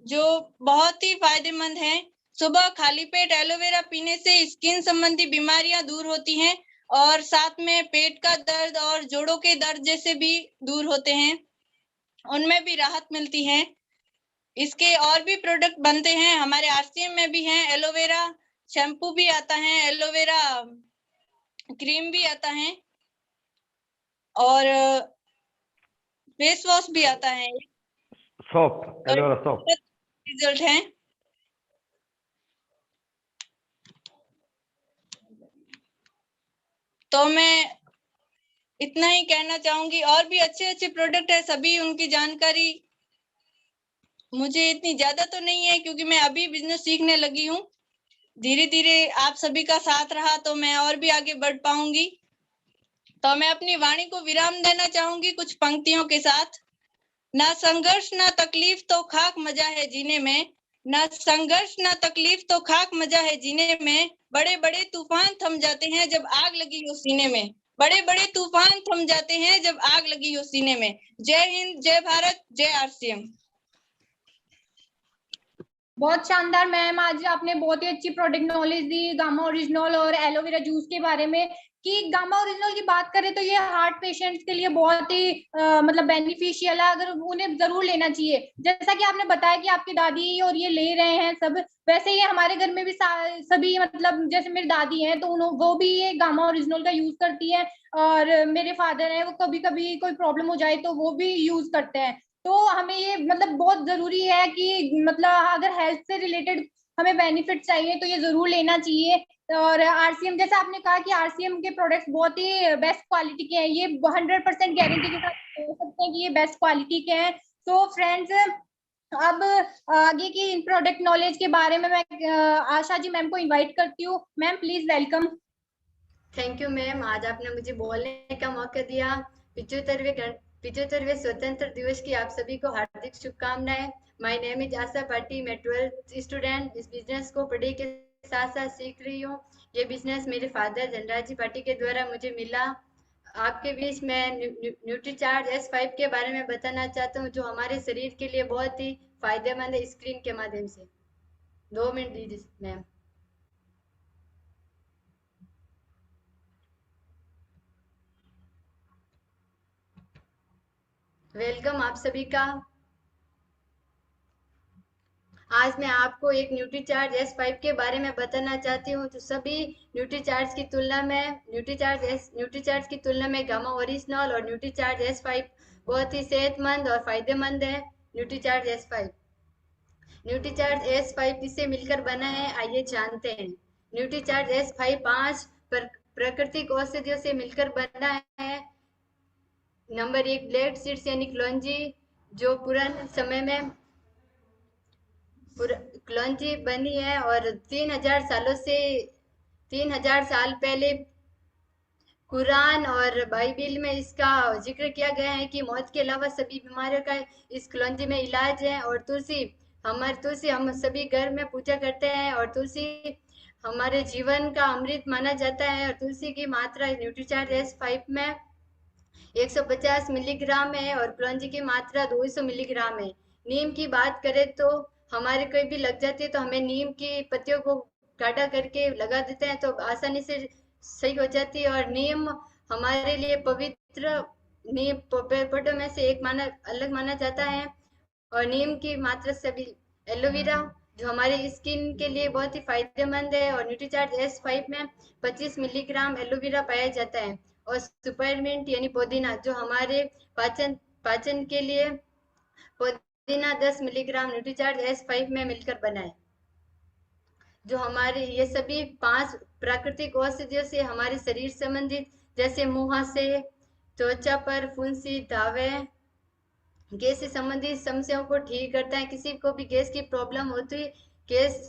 जो बहुत ही फायदेमंद है। सुबह खाली पेट एलोवेरा पीने से स्किन संबंधी बीमारियां दूर होती हैं और साथ में पेट का दर्द और जोड़ों के दर्द जैसे भी दूर होते हैं, उनमें भी राहत मिलती है। इसके और भी प्रोडक्ट बनते हैं, हमारे आरसीएम में भी हैं। एलोवेरा शैम्पू भी आता है, एलोवेरा क्रीम भी आता है और फेस वॉश भी आता है। सोप, एलोवेरा सोप रिजल्ट है। तो मैं इतना ही कहना चाहूंगी। और भी अच्छे अच्छे प्रोडक्ट है, सभी उनकी जानकारी मुझे इतनी ज्यादा तो नहीं है, क्योंकि मैं अभी बिजनेस सीखने लगी हूँ। धीरे धीरे आप सभी का साथ रहा तो मैं और भी आगे बढ़ पाऊंगी। तो मैं अपनी वाणी को विराम देना चाहूंगी कुछ पंक्तियों के साथ। ना संघर्ष ना तकलीफ तो खाक मजा है जीने में, ना संघर्ष ना तकलीफ तो खाक मजा है जीने में। बड़े बड़े तूफान थम जाते हैं जब आग लगी हो सीने में, बड़े बड़े तूफान थम जाते हैं जब आग लगी हो सीने में। जय हिंद, जय भारत, जय आरसीएम। बहुत शानदार मैम, आज आपने बहुत ही अच्छी प्रोडक्ट नॉलेज दी गामा ओरिजिनल और एलोवेरा जूस के बारे में। कि गामा ओरिजिनल की बात करें तो ये हार्ट पेशेंट्स के लिए बहुत ही मतलब बेनिफिशियल है, अगर उन्हें जरूर लेना चाहिए। जैसा कि आपने बताया कि आपकी दादी और ये ले रहे हैं सब, वैसे ही हमारे घर में भी सभी, मतलब जैसे मेरी दादी हैं तो वो भी ये गामा ओरिजिनल का यूज करती है, और मेरे फादर हैं वो कभी कभी कोई प्रॉब्लम हो जाए तो वो भी यूज करते हैं। तो हमें ये मतलब बहुत जरूरी है कि मतलब अगर हेल्थ से रिलेटेड हमें बेनिफिट चाहिए तो ये जरूर लेना चाहिए। और आरसीएम, जैसा आपने कहा कि आरसीएम के प्रोडक्ट्स बहुत ही बेस्ट क्वालिटी के हैं, ये 100% गारंटी के साथ कह सकते हैं कि ये बेस्ट क्वालिटी के हैं। तो फ्रेंड्स, अब आगे की इन प्रोडक्ट नॉलेज के बारे में मैं आशा जी मैम को इनवाइट करती हूँ। Ma'am please welcome. Thank you ma'am, आज आपने मुझे बोलने का मौका दिया। 75वें स्वतंत्र दिवस की आप सभी को हार्दिक शुभकामनाएं। माय नेम इज आशा पाटी, मैं 12th स्टूडेंट। इस बिजनेस को पढ़ाई के साथ साथ सीख रही हूँ। ये बिजनेस मेरे फादर धनराज जी पाटी के द्वारा मुझे मिला। आपके बीच में न्यूट्रीचार्ज S5 के बारे में बताना चाहता हूँ, जो हमारे शरीर के लिए बहुत ही फायदेमंद है। स्क्रीन के माध्यम से 2 मिनट दीजिए मैम। वेलकम आप सभी का। आज मैं आपको एक न्यूट्रीचार्ज S5 के बारे में बताना चाहती हूँ। तो सभी न्यूट्रीचार्ज की तुलना में गामा ओरिजिनल और न्यूट्रीचार्ज S5 बहुत ही सेहतमंद और फायदेमंद है। न्यूट्रीचार्ज S5 किससे मिलकर बना है, आइए जानते हैं। न्यूट्रीचार्ज S5 5 प्राकृतिक औषधियों से मिलकर बना है। नंबर 1 ब्लेड सीड्स यानी क्लोंजी, जो पुराने समय में क्लोंजी बनी है और 3000 साल पहले कुरान और बाइबिल में इसका जिक्र किया गया है कि मौत के अलावा सभी बीमारियों का इस क्लोंजी में इलाज है। और तुलसी हम सभी घर में पूजा करते हैं, और तुलसी हमारे जीवन का अमृत माना जाता है। और तुलसी की मात्रा न्यूट्रीचार्ज S5 में 150 मिलीग्राम है और क्लोंजी की मात्रा 200 मिलीग्राम है। नीम की बात करें तो हमारे कोई भी लग जाती है तो हमें नीम की पत्तियों को काटा करके लगा देते हैं तो आसानी से सही हो जाती है। और नीम हमारे लिए पवित्र नीम पेड़ों में से एक अलग माना जाता है। और नीम की मात्रा से भी एलोवेरा, जो हमारी स्किन के लिए बहुत ही फायदेमंद है। और न्यूट्रीचार्ज S5 में 25 मिलीग्राम एलोवेरा पाया जाता है। और सुपरमिंट यानी पुदीना, जो हमारे पाचन के लिए पुदीना 10 मिलीग्राम न्यूट्रीचार्ज S5 में मिलकर बना है। जो हमारे ये सभी 5 प्राकृतिक औषधियों से हमारे शरीर संबंधित जैसे मुहासे, त्वचा पर फुंसी, दावे, गैस से संबंधित समस्याओं को ठीक करता है। किसी को भी गैस की प्रॉब्लम होती है, गैस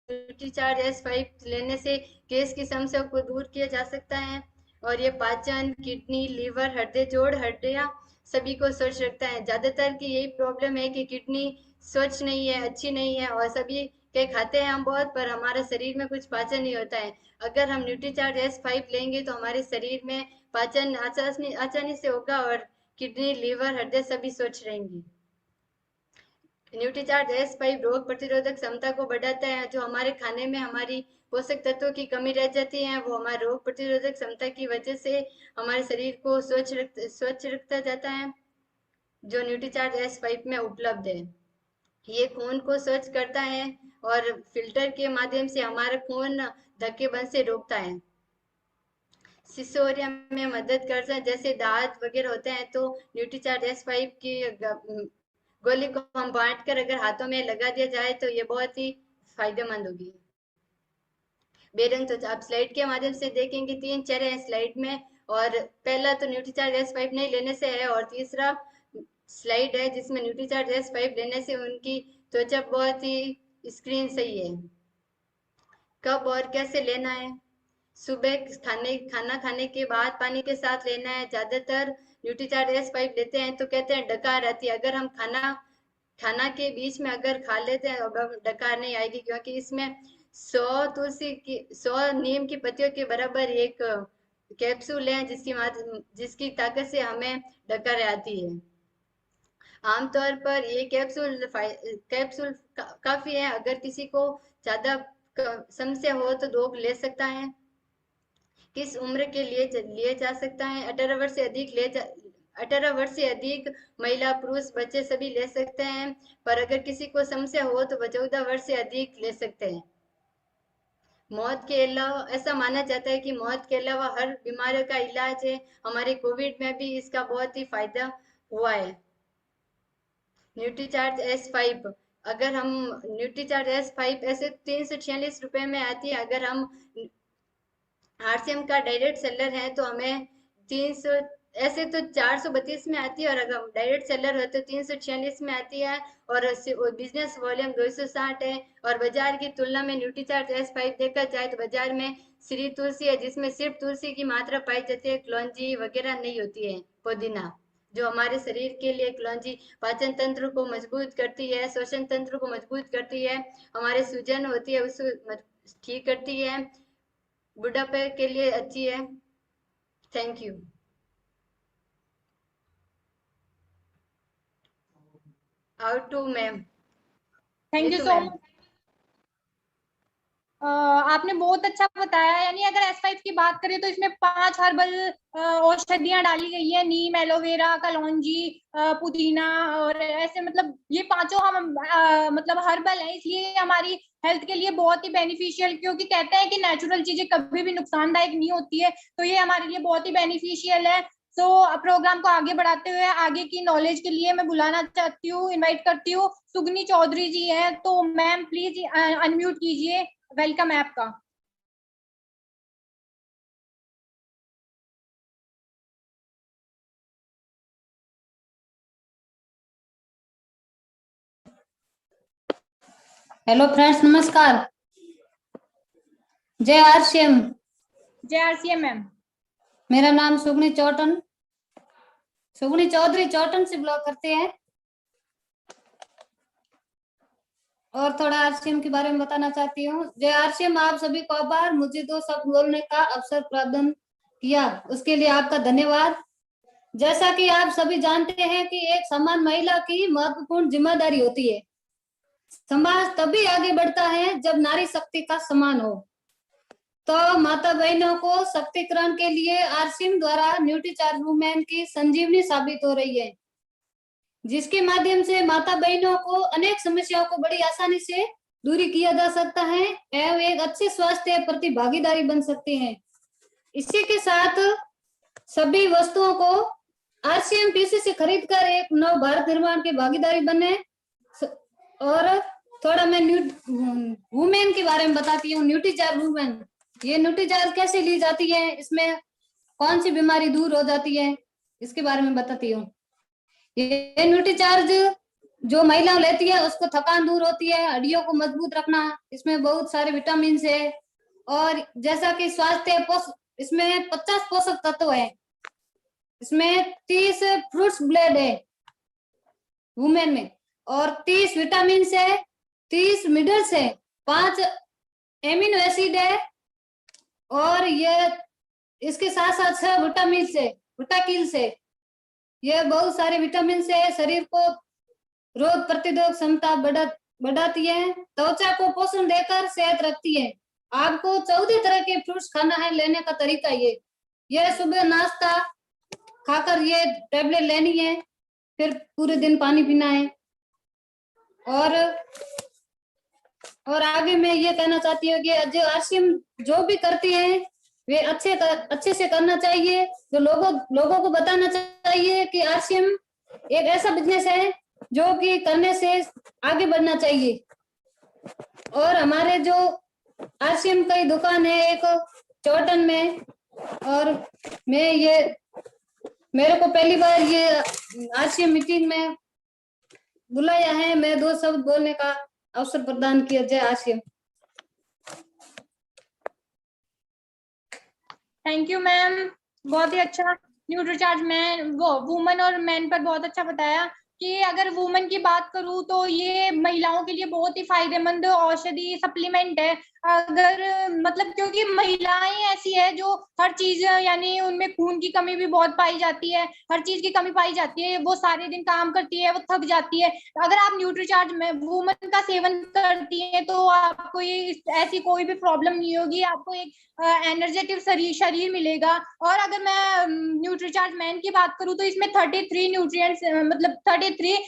न्यूट्रीचार्ज S5 लेने से गैस की समस्या को दूर किया जा सकता है। और ये पाचन, किडनी, लीवर, हृदय जोड़, हड्डियां सभी को स्वच्छ रखता है। ज्यादातर की यही प्रॉब्लम है कि किडनी स्वच्छ नहीं है, अच्छी नहीं है, और सभी के खाते हैं हम बहुत, पर हमारे शरीर में कुछ पाचन नहीं होता है। अगर हम न्यूट्रीचार्ज S5 लेंगे तो हमारे शरीर में पाचन आसानी से होगा और किडनी, लीवर, हृदय सभी स्वच्छ रहेंगी। न्यूट्रीचार्ज S5 रोग प्रतिरोधक क्षमता को बढ़ाता है। जो हमारे खाने में हमारी पोषक तत्वों की कमी रह जाती है, वो हमारे रोग प्रतिरोधक क्षमता की वजह से हमारे शरीर को स्वच्छ रखता जाता है, जो न्यूट्रीचार्ज S5 में उपलब्ध है। ये खून को स्वच्छ करता है और फिल्टर के माध्यम से हमारा खून धक्केबंद से रोकता है। सिसोरिया में मदद करता है, जैसे दांत वगैरह होते हैं तो न्यूट्रीचार्ज S5 की गोली को हम बांट कर अगर हाथों में लगा दिया जाए तो ये बहुत ही फायदेमंद होगी। बेरंग तो आप स्लाइड के माध्यम से देखेंगे 3 चेहरे हैं स्लाइड में, और पहला तो न्यूट्रीचार्ज S5 नहीं लेने से है, और तीसरा स्लाइड है जिसमें न्यूट्रीचार्ज S5 लेने से उनकी त्वचा बहुत ही स्क्रीन सही है। कब और कैसे लेना है? सुबह खाना खाने के बाद पानी के साथ लेना है। ज्यादातर न्यूट्रीचार्ज S5 लेते हैं तो कहते हैं डकार आती है। अगर हम खाना के बीच में अगर खा लेते हैं तो डकार नहीं आएगी, क्योंकि इसमें 100 नीम की पत्तियों के बराबर एक कैप्सूल है जिसकी ताकत से हमें डकार आती है। आमतौर पर ये कैप्सूल काफी है। अगर किसी को ज्यादा समस्या हो तो 2 ले सकता है। किस उम्र के लिए जा सकता है? 18 वर्ष से अधिक महिला, पुरुष, बच्चे सभी ले सकते हैं, पर अगर किसी को समस्या हो तो वह 14 वर्ष से अधिक ले सकते हैं। मौत के अलावा ऐसा माना जाता है कि मौत के अलावा हर बीमारियों का इलाज है। हमारे कोविड में भी इसका बहुत ही फायदा हुआ है। न्यूट्रीचार्ज S5, अगर हम न्यूट्रीचार्ज S5 ऐसे 346 रुपए में आती है। अगर हम RCM का डायरेक्ट सेलर है तो हमें 300 ऐसे तो 432 में आती है, और अगर डायरेक्ट सेलर हो तो 346 में आती है, और बिजनेस वॉल्यूम 260 है। और बाजार की तुलना में न्यूट्रीचार्ज S5 देखा जाए तो बाजार में श्री तुलसी है, जिसमें सिर्फ तुलसी की मात्रा पाई जाती है, कलौंजी वगैरह नहीं होती है। पुदीना जो हमारे शरीर के लिए, कलौंजी पाचन तंत्र को मजबूत करती है, श्वसन तंत्र को मजबूत करती है, हमारे सूजन होती है उसको ठीक करती है, बुढ़ापे के लिए अच्छी है। Thank you. Out to ma'am. Thank you so much. आपने बहुत अच्छा बताया। यानी अगर S5 की बात करें तो इसमें 5 हर्बल औषधियां डाली गई है, नीम, एलोवेरा, कलौंजी, पुदीना, और ऐसे मतलब ये 5 हम मतलब हर्बल है, इसलिए हमारी हेल्थ के लिए बहुत ही बेनिफिशियल, क्योंकि कहते हैं कि नेचुरल चीजें कभी भी नुकसानदायक नहीं होती है, तो ये हमारे लिए बहुत ही बेनिफिशियल है। तो प्रोग्राम को आगे बढ़ाते हुए आगे की नॉलेज के लिए मैं बुलाना चाहती हूँ, इनवाइट करती हूँ, सुगनी चौधरी जी है। तो मैम प्लीज अनम्यूट कीजिए। वेलकम है आपका। हेलो फ्रेंड्स, नमस्कार। जय RCM। जय RCM मैम। मेरा नाम सुगनी चौधरी चौटन से ब्लॉग करते हैं, और थोड़ा RCM के बारे में बताना चाहती हूँ। जय RCM। आप सभी को आभार, मुझे 2 शब्द बोलने का अवसर प्रदान किया, उसके लिए आपका धन्यवाद। जैसा कि आप सभी जानते हैं कि एक समान महिला की महत्वपूर्ण जिम्मेदारी होती है। समाज तभी आगे बढ़ता है जब नारी शक्ति का सम्मान हो। तो माता बहनों को शक्तिकरण के लिए RCM द्वारा न्यूट्रीचार्ज वुमेन की संजीवनी साबित हो रही है, जिसके माध्यम से माता बहनों को अनेक समस्याओं को बड़ी आसानी से दूरी किया जा सकता है एवं एक अच्छे स्वास्थ्य प्रति भागीदारी बन सकते हैं। इसी के साथ सभी वस्तुओं को RCM PC से खरीदकर एक नव भारत निर्माण की भागीदारी बने और थोड़ा मैं वुमेन के बारे में बताती हूँ। न्यूट्रीचार्ज वुमेन, ये न्यूट्रीचार्ज कैसे ली जाती है, इसमें कौन सी बीमारी दूर हो जाती है, इसके बारे में बताती हूँ। ये न्यूट्रीचार्ज जो महिला लेती है उसको थकान दूर होती है, हड्डियों को मजबूत रखना, इसमें बहुत सारे विटामिन है, और जैसा कि स्वास्थ्य इसमें 50 पोषक तत्व है, इसमें 30 फ्रूट्स ब्लेड है वुमेन में, और 30 विटामिन है, 30 मिनरल्स है, 5 एमिनो एसिड है, और ये इसके साथ साथ 6 विटामिन है, विटाकिल्स है। ये बहुत सारे विटामिन से शरीर को रोग प्रतिरोधक क्षमता बढ़ाती है, त्वचा को पोषण देकर सेहत रखती है। आपको 14 तरह के फ्रूट्स खाना है, लेने का तरीका ये सुबह नाश्ता खाकर ये टेबलेट लेनी है, फिर पूरे दिन पानी पीना है। और आगे मैं ये कहना चाहती हूँ कि जो आरसीएम जो भी करती है वे अच्छे से करना चाहिए। जो लोगों को बताना चाहिए कि आरसीएम एक ऐसा बिजनेस है जो कि करने से आगे बढ़ना चाहिए। और हमारे जो आरसीएम की दुकान है एक चौटन में, और मेरे को पहली बार ये आरसीएम मीटिंग में बुलाया है, मैं 2 शब्द बोलने का अवसर प्रदान किया। जय आरसीएम। थैंक यू मैम, बहुत ही अच्छा न्यूट्रीचार्ज मैन वो वुमन और मैन पर बहुत अच्छा बताया कि अगर वुमन की बात करूं तो ये महिलाओं के लिए बहुत ही फायदेमंद औषधि सप्लीमेंट है। अगर मतलब क्योंकि महिलाएं ऐसी है जो हर चीज यानी उनमें खून की कमी भी बहुत पाई जाती है, हर चीज की कमी पाई जाती है, वो सारे दिन काम करती है, वो थक जाती है। अगर आप न्यूट्रीचार्ज में वुमन का सेवन करती है तो आपको ये ऐसी कोई भी प्रॉब्लम नहीं होगी, आपको एक एनर्जेटिक शरीर मिलेगा। और अगर मैं न्यूट्रीचार्ज मैन की बात करूं तो इसमें 33 न्यूट्रिएंट्स मतलब 33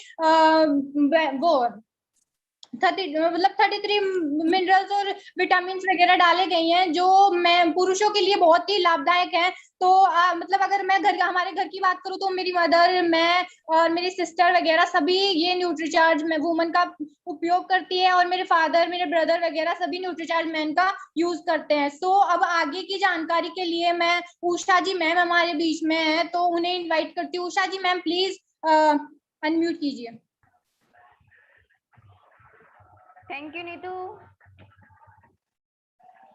मिनरल्स और विटामिन वगैरह डाले गए हैं जो मैं पुरुषों के लिए बहुत ही लाभदायक है। तो मतलब अगर मैं हमारे घर की बात करूं तो मेरी मदर, मैं और मेरी सिस्टर वगैरह सभी ये न्यूट्रीचार्ज में वुमन का उपयोग करती है, और मेरे फादर, मेरे ब्रदर वगैरह सभी न्यूट्रीचार्ज मैन का यूज करते हैं। सो अब आगे की जानकारी के लिए मैं उषा जी मैम हमारे बीच में है तो उन्हें इन्वाइट करती हूँ। उषा जी मैम प्लीज अनम्यूट कीजिए। Thank you Neetu.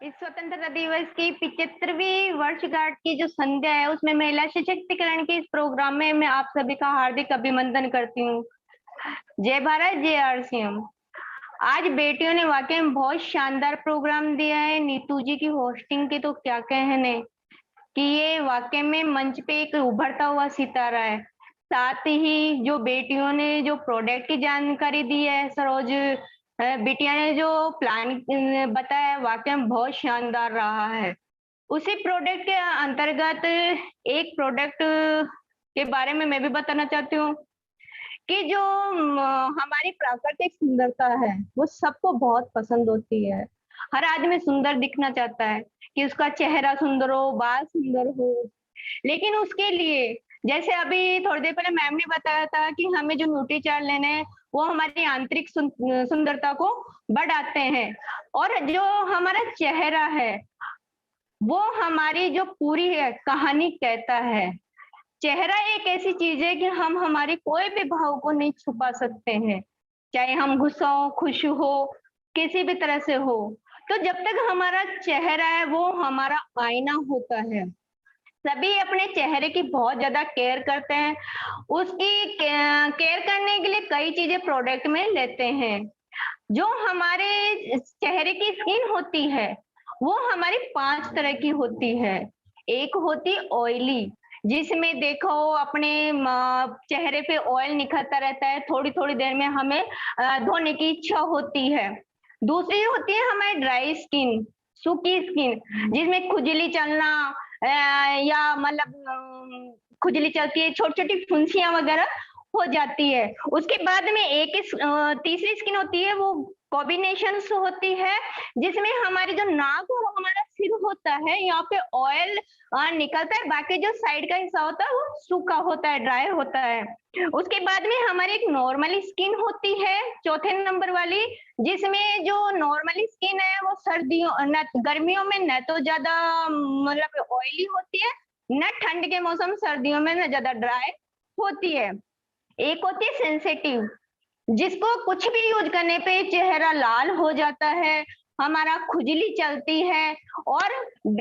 इस स्वतंत्रता दिवस की 75वीं वर्षगांठ की जो संध्या है उसमें महिला सशक्तिकरण के इस प्रोग्राम में मैं आप सभी का हार्दिक अभिनंदन करती हूँ। जय भारत, जय आरसीएम। आज बेटियों ने वाकई में बहुत शानदार प्रोग्राम दिया है। नीतू जी की होस्टिंग के तो क्या कहने कि ये वाकई में मंच पे एक उभरता हुआ सितारा है। साथ ही जो बेटियों ने जो प्रोडक्ट की जानकारी दी है, सरोज बिटिया ने जो प्लान बताया वाकई में बहुत शानदार रहा है। उसी प्रोडक्ट के अंतर्गत एक प्रोडक्ट के बारे में मैं भी बताना चाहती हूँ कि जो हमारी प्राकृतिक सुंदरता है वो सबको बहुत पसंद होती है। हर आदमी सुंदर दिखना चाहता है कि उसका चेहरा सुंदर हो, बाल सुंदर हो, लेकिन उसके लिए जैसे अभी थोड़ी देर पहले मैम ने बताया था कि हमें जो न्यूट्रीचार्ज लेने हैं वो हमारी आंतरिक सुंदरता को बढ़ाते हैं, और जो हमारा चेहरा है वो हमारी जो पूरी है कहानी कहता है। चेहरा एक ऐसी चीज है कि हम हमारी कोई भी भाव को नहीं छुपा सकते हैं, चाहे हम गुस्सा हो, खुश हो, किसी भी तरह से हो। तो जब तक हमारा चेहरा है वो हमारा आईना होता है। सभी अपने चेहरे की बहुत ज्यादा केयर करते हैं। उसकी केयर करने के लिए कई चीजें प्रोडक्ट में लेते हैं। जो हमारे चेहरे की स्किन होती है वो हमारी 5 तरह की होती है। एक होती ऑयली, जिसमें देखो अपने चेहरे पे ऑयल निकलता रहता है, थोड़ी थोड़ी देर में हमें धोने की इच्छा होती है। दूसरी होती है हमारी ड्राई स्किन, सूखी स्किन, जिसमें खुजली चलना या मतलब खुजली चलती है, छोटी छोटी फुंसियां वगैरह हो जाती है। उसके बाद में एक तीसरी स्किन होती है वो कॉम्बिनेशन होती है, जिसमें हमारी जो नाक और हमारा सिर होता है यहाँ पे ऑयल निकलता है, बाकी जो साइड का हिस्सा होता है वो सूखा होता है, ड्राई होता है। उसके बाद में हमारी एक नॉर्मल स्किन होती है, चौथे नंबर वाली, जिसमें जो नॉर्मल स्किन है वो गर्मियों में न तो ज्यादा मतलब ऑयली होती है, न ठंड के मौसम सर्दियों में न ज्यादा ड्राई होती है। एक होती है सेंसिटिव, जिसको कुछ भी यूज करने पे चेहरा लाल हो जाता है, हमारा खुजली चलती है और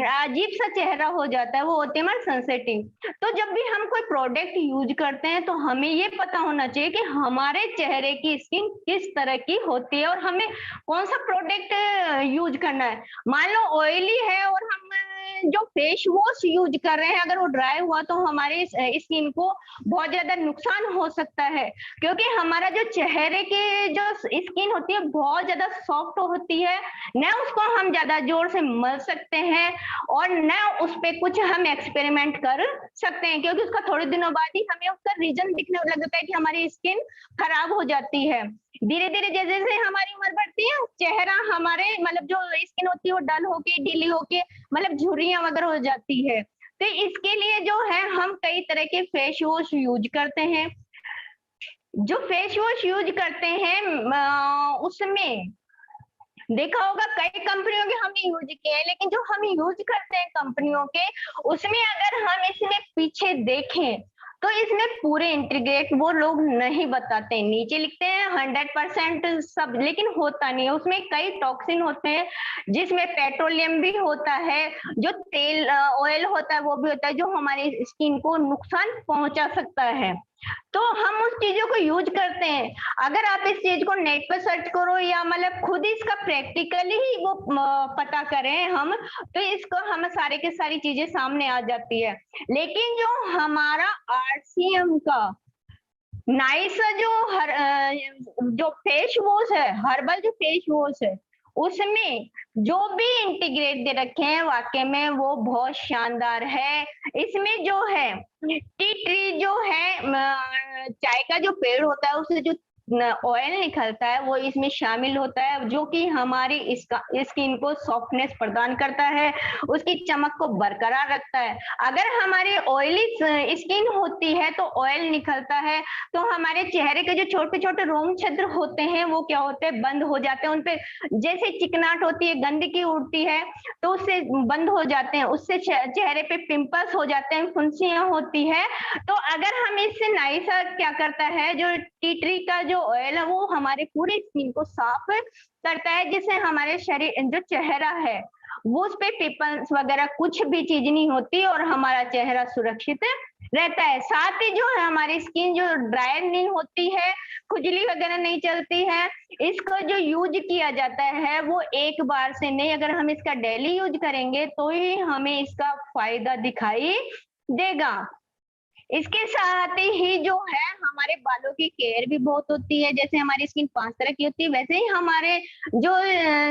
अजीब सा चेहरा हो जाता है, वो होती है हमारा सेंसिटिव। तो जब भी हम कोई प्रोडक्ट यूज करते हैं तो हमें ये पता होना चाहिए कि हमारे चेहरे की स्किन किस तरह की होती है और हमें कौन सा प्रोडक्ट यूज करना है। मान लो ऑयली है और हम जो फेस वॉश यूज कर रहे हैं, अगर वो ड्राई हुआ तो हमारे स्किन को बहुत ज्यादा नुकसान हो सकता है, क्योंकि हमारा जो चेहरे की जो स्किन होती है बहुत ज्यादा सॉफ्ट होती है, न उसको हम ज्यादा जोर से मल सकते हैं और न उस पे कुछ हम एक्सपेरिमेंट कर सकते हैं, क्योंकि उसका थोड़े दिनों बाद ही हमें उसका रीजन दिखने लग जाता है कि हमारी स्किन खराब हो जाती है। धीरे धीरे जैसे जैसे हमारी उम्र बढ़ती है, चेहरा हमारे मतलब जो स्किन होती है वो डल होके, ढीली होके, मतलब झुर्रियां वगैरह हो जाती है। तो इसके लिए जो है हम कई तरह के फेस वॉश यूज करते हैं। जो फेस वॉश यूज करते हैं उसमें देखा होगा कई कंपनियों के हमने यूज किए हैं, लेकिन जो हम यूज करते हैं कंपनियों के, उसमें अगर हम इसमें पीछे देखें तो इसमें पूरे इंटीग्रेट वो लोग नहीं बताते, नीचे लिखते हैं 100% सब, लेकिन होता नहीं है। उसमें कई टॉक्सिन होते हैं, जिसमें पेट्रोलियम भी होता है, जो तेल ऑयल होता है वो भी होता है, जो हमारी स्किन को नुकसान पहुंचा सकता है। तो हम उस चीजों को यूज करते हैं। अगर आप इस चीज को नेट पर सर्च करो या मतलब खुद इसका प्रैक्टिकली ही वो पता करें हम, तो इसको हम सारे के सारी चीजें सामने आ जाती है। लेकिन जो हमारा आरसीएम का नाइस जो फेस वॉश है, हर्बल जो फेस वॉश है, उसमें जो भी इंटीग्रेट दे रखे हैं वाकई में वो बहुत शानदार है। इसमें जो है टी ट्री जो है, चाय का जो पेड़ होता है उससे जो ऑयल निकलता है वो इसमें शामिल होता है, जो कि हमारी स्किन को सॉफ्टनेस प्रदान करता है, उसकी चमक को बरकरार रखता है। अगर हमारी ऑयली स्किन होती है तो ऑयल निकलता है, तो हमारे चेहरे के जो छोटे छोटे रोम छिद्र होते हैं वो क्या होते हैं, बंद हो जाते हैं। उनपे जैसे चिकनाहट होती है, गंदगी उड़ती है तो उससे बंद हो जाते हैं, उससे चेहरे पे पिंपल्स हो जाते हैं, फुंसियां होती है। तो अगर हम इससे नाइसा क्या करता है, जो टी ट्री का जो ऑयल है वो हमारे पूरे स्किन को साफ करता है, जिससे हमारे शरीर जो चेहरा है वो उस पे पिंपल्स वगैरह कुछ भी चीज नहीं होती और हमारा चेहरा सुरक्षित रहता है। साथ ही जो है हमारी स्किन जो ड्राई नहीं होती है, खुजली वगैरह नहीं चलती है। इसको जो यूज किया जाता है वो एक बार से नहीं, अगर हम इसका डेली यूज करेंगे तो ही हमें इसका फायदा दिखाई देगा। इसके साथ ही जो है हमारे बालों की केयर भी बहुत होती है। जैसे हमारी स्किन 5 तरह की होती है, वैसे ही हमारे जो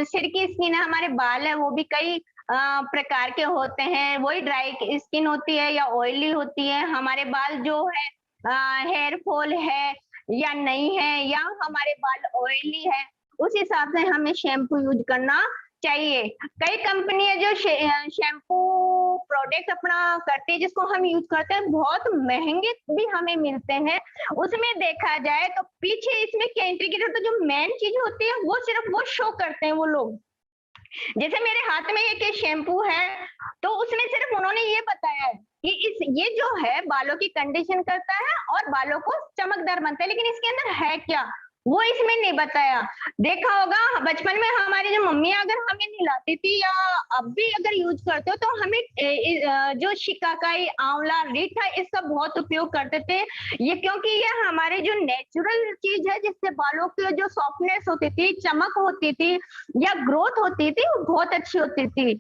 सिर की स्किन है, हमारे बाल है, वो भी कई प्रकार के होते हैं। वही ड्राई स्किन होती है या ऑयली होती है। हमारे बाल जो है हेयर फॉल है या नहीं है, या हमारे बाल ऑयली है, उस हिसाब से हमें शैम्पू यूज करना चाहिए। कई कंपनियां जो शैम्पू प्रोडक्ट अपना करती है, जिसको हम यूज करते हैं, बहुत महंगे भी हमें मिलते हैं। उसमें देखा जाए तो पीछे इसमें क्या इंटीग्रेटेड होता है, जो मेन चीज होती है वो सिर्फ वो शो करते हैं वो लोग। जैसे मेरे हाथ में एक शैम्पू है, तो उसमें सिर्फ उन्होंने ये बताया है कि ये जो है बालों की कंडीशन करता है और बालों को चमकदार बनता है, लेकिन इसके अंदर है क्या वो इसमें नहीं बताया। देखा होगा बचपन में हमारी जो मम्मी अगर हमें नहलाती थी, या अब भी अगर यूज करते हो, तो हमें जो शिकाकाई, आंवला, रीठा इसका बहुत उपयोग करते थे। ये क्योंकि ये हमारे जो नेचुरल चीज है, जिससे बालों की जो सॉफ्टनेस होती थी, चमक होती थी या ग्रोथ होती थी, वो बहुत अच्छी होती थी।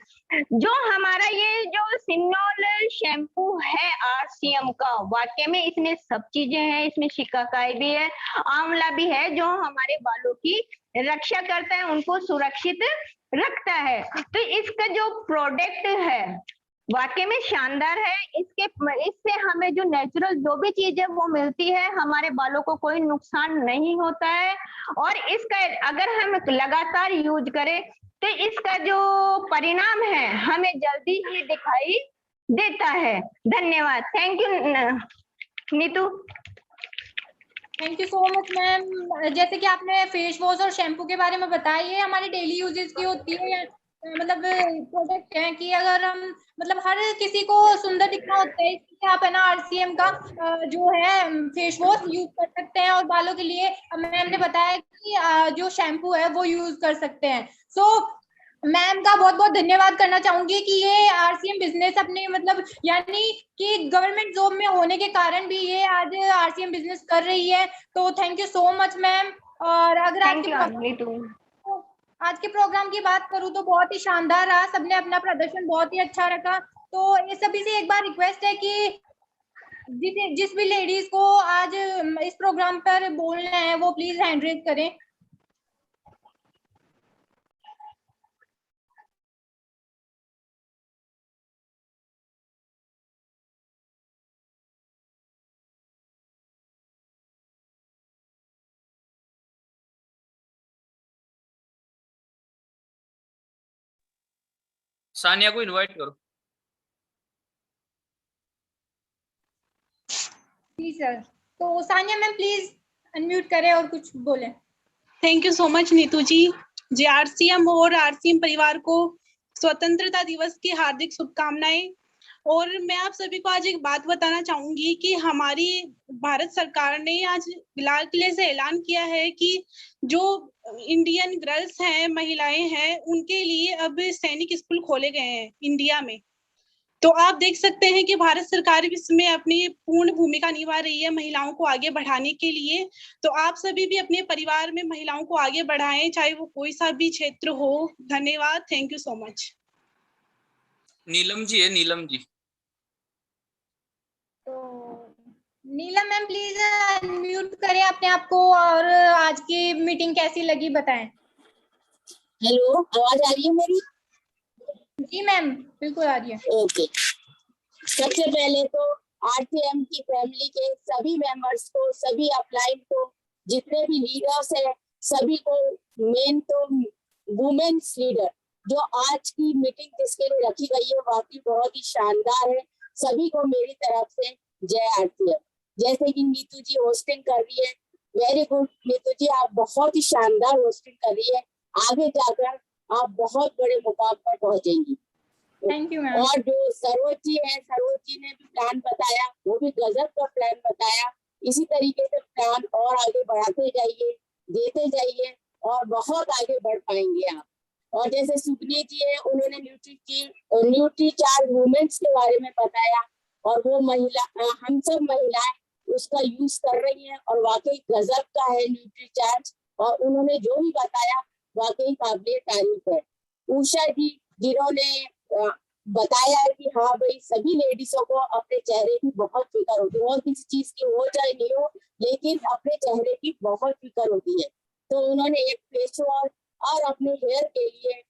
जो हमारा ये जो सिनोल शैम्पू है आरसीएम का, वाकई में इसमें सब चीजें हैं। इसमें शिकाकाई भी है, आंवला भी है, जो हमारे बालों की रक्षा करता है, उनको सुरक्षित रखता है। तो इसका जो प्रोडक्ट है वाकई में शानदार है। इससे हमें जो नेचुरल जो भी चीज है वो मिलती है, हमारे बालों को कोई नुकसान नहीं होता है। और इसका अगर हम लगातार यूज करें तो इसका जो परिणाम है हमें जल्दी ही दिखाई देता है। धन्यवाद। Thank you Neetu. Thank you so much ma'am. जैसे कि आपने फेस वॉश और शैम्पू के बारे में बताया, ये हमारे डेली यूजेस की होती है, मतलब प्रोडक्ट है कि अगर हम मतलब हर किसी को सुंदर दिखना होता है, इसलिए आप है ना आरसीएम का जो है फेस वॉश यूज कर सकते हैं। और बालों के लिए मैम ने बताया कि जो शैम्पू है वो यूज कर सकते हैं। सो मैम का बहुत बहुत धन्यवाद करना चाहूंगी कि ये आरसीएम बिजनेस अपने मतलब यानी कि गवर्नमेंट जॉब में होने के कारण भी ये आज आरसीएम बिजनेस कर रही है। तो thank you so much ma'am. और अगर आज के प्रोग्राम की बात करूं तो बहुत ही शानदार रहा, सबने अपना प्रदर्शन बहुत ही अच्छा रखा। तो ये सभी से एक बार रिक्वेस्ट है कि जिस भी लेडीज को आज इस प्रोग्राम पर बोलना है वो प्लीज हैंड रेज करें। सानिया को इनवाइट करो। जी सर। तो सानिया मैम प्लीज अनम्यूट करें और कुछ बोलें। Thank you so much Neetu ji. RCM और आरसीएम परिवार को स्वतंत्रता दिवस की हार्दिक शुभकामनाएं। और मैं आप सभी को आज एक बात बताना चाहूंगी कि हमारी भारत सरकार ने आज लाल किले से ऐलान किया है कि जो इंडियन गर्ल्स हैं, महिलाएं हैं, उनके लिए अब सैनिक स्कूल खोले गए हैं इंडिया में। तो आप देख सकते हैं कि भारत सरकार इसमें अपनी पूर्ण भूमिका निभा रही है महिलाओं को आगे बढ़ाने के लिए। तो आप सभी भी अपने परिवार में महिलाओं को आगे बढ़ाएं, चाहे वो कोई सा भी क्षेत्र हो। धन्यवाद। Thank you so much. Neelam ji है, नीलम जी। तो नीलम मैम प्लीज अनम्यूट करें अपने आप को और आज की मीटिंग कैसी लगी बताएं। हेलो, आवाज आ रही है मेरी? जी मैम बिल्कुल आ रही है। ओके। सबसे पहले तो आरसीएम की फैमिली के सभी मेंबर्स को, सभी अपलाइन को, जितने भी लीडर्स हैं, सभी को, मेन तो वुमेन्स लीडर जो आज की मीटिंग जिसके लिए रखी गई है वाकई बहुत ही शानदार है। सभी को मेरी तरफ से जय आरसीएम। जैसे कि नीतू जी होस्टिंग कर रही है, वेरी गुड नीतू जी, आप बहुत ही शानदार होस्टिंग कर रही है। आगे जाकर आप बहुत बड़े मुकाम पर पहुंचेंगी। Thank you ma'am. और जो सरोज जी है, सरोज जी ने भी प्लान बताया, वो भी गजब का प्लान बताया। इसी तरीके से प्लान और आगे बढ़ाते जाइए, देते जाइए और बहुत आगे बढ़ पाएंगे आप। और जैसे सुगनी जी है, उन्होंने न्यूट्री चार्ज वुमेन्स के बारे में बताया और वो महिला, हम सब महिलाएं उसका यूज कर रही हैं और वाकई गजब का है न्यूट्री चार्ज। और उन्होंने जो भी बताया वाकई काबिल तारीफ है। उषा जी जिन्होंने बताया है कि हाँ भाई सभी लेडीजों को अपने चेहरे की बहुत फिक्र होती है, और किसी चीज की हो चाहे नहीं हो, लेकिन अपने चेहरे की बहुत फिक्र होती है। तो उन्होंने एक फेस वॉश और अपने हेयर के लिए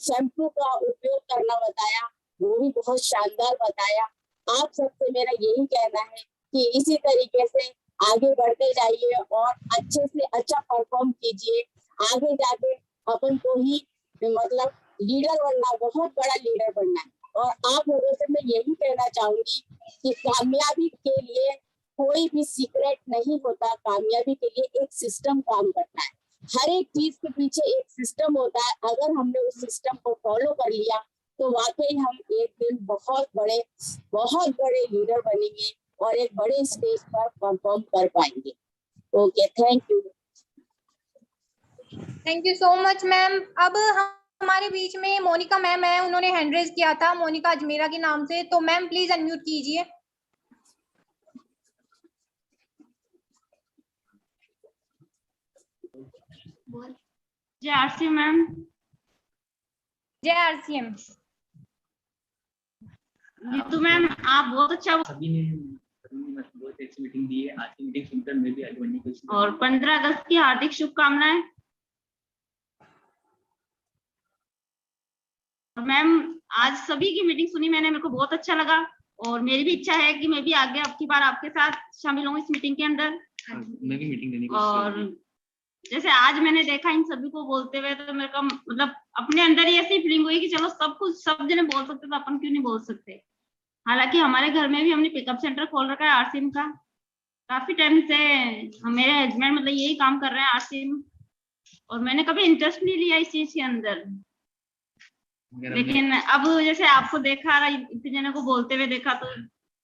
शैम्पू का उपयोग करना बताया, वो भी बहुत शानदार बताया। आप सबसे मेरा यही कहना है कि इसी तरीके से आगे बढ़ते जाइए और अच्छे से अच्छा परफॉर्म कीजिए। आगे जाके अपन को ही मतलब लीडर बनना, बहुत बड़ा लीडर बनना है। और आप लोगों से मैं यही कहना चाहूंगी कि कामयाबी के लिए कोई भी सीक्रेट नहीं होता, कामयाबी के लिए एक सिस्टम काम करता है। हर एक चीज के पीछे एक सिस्टम होता है। अगर हमने उस सिस्टम को फॉलो कर लिया तो वाकई हम एक दिन बहुत बड़े लीडर बनेंगे और एक बड़े स्टेज पर परफॉर्म कर पाएंगे। Okay, thank you. Thank you so much ma'am. अब हमारे बीच में मोनिका मैम है, उन्होंने हैंड रेज किया था, मोनिका अजमेरा के नाम से। तो मैम प्लीज अनम्यूट कीजिए। जय आरसीएम मैम। जय आरसीएम। नीतू मैम आप बहुत अच्छा, सभी ने बहुत अच्छी मीटिंग दी है। आज की मीटिंग सुनकर मैं भी आगे बढ़ने की कोशिश करूंगा। और 15 अगस्त की हार्दिक शुभकामनाएं। मैम आज सभी की मीटिंग सुनी मैंने, मेरे को बहुत अच्छा लगा और मेरी भी इच्छा है कि मैं भी आगे अब की बार आपके साथ शामिल हूँ इस मीटिंग के अंदर। मैं भी मीटिंग देने की और जैसे आज मैंने देखा इन सभी को बोलते हुए, तो मेरे को मतलब अपने अंदर ही ऐसी फीलिंग हुई कि चलो सब कुछ सब जने बोल सकते तो अपन क्यों नहीं बोल सकते। हालांकि हमारे घर में भी हमने पिकअप सेंटर खोल रखा है आरसीएम का, काफी टाइम से मेरे हस्बैंड मतलब यही काम कर रहे हैं आरसीएम, और मैंने कभी इंटरेस्ट नहीं लिया इस चीज के अंदर। लेकिन अब जैसे आपको देखा, इतने जने को बोलते हुए देखा, तो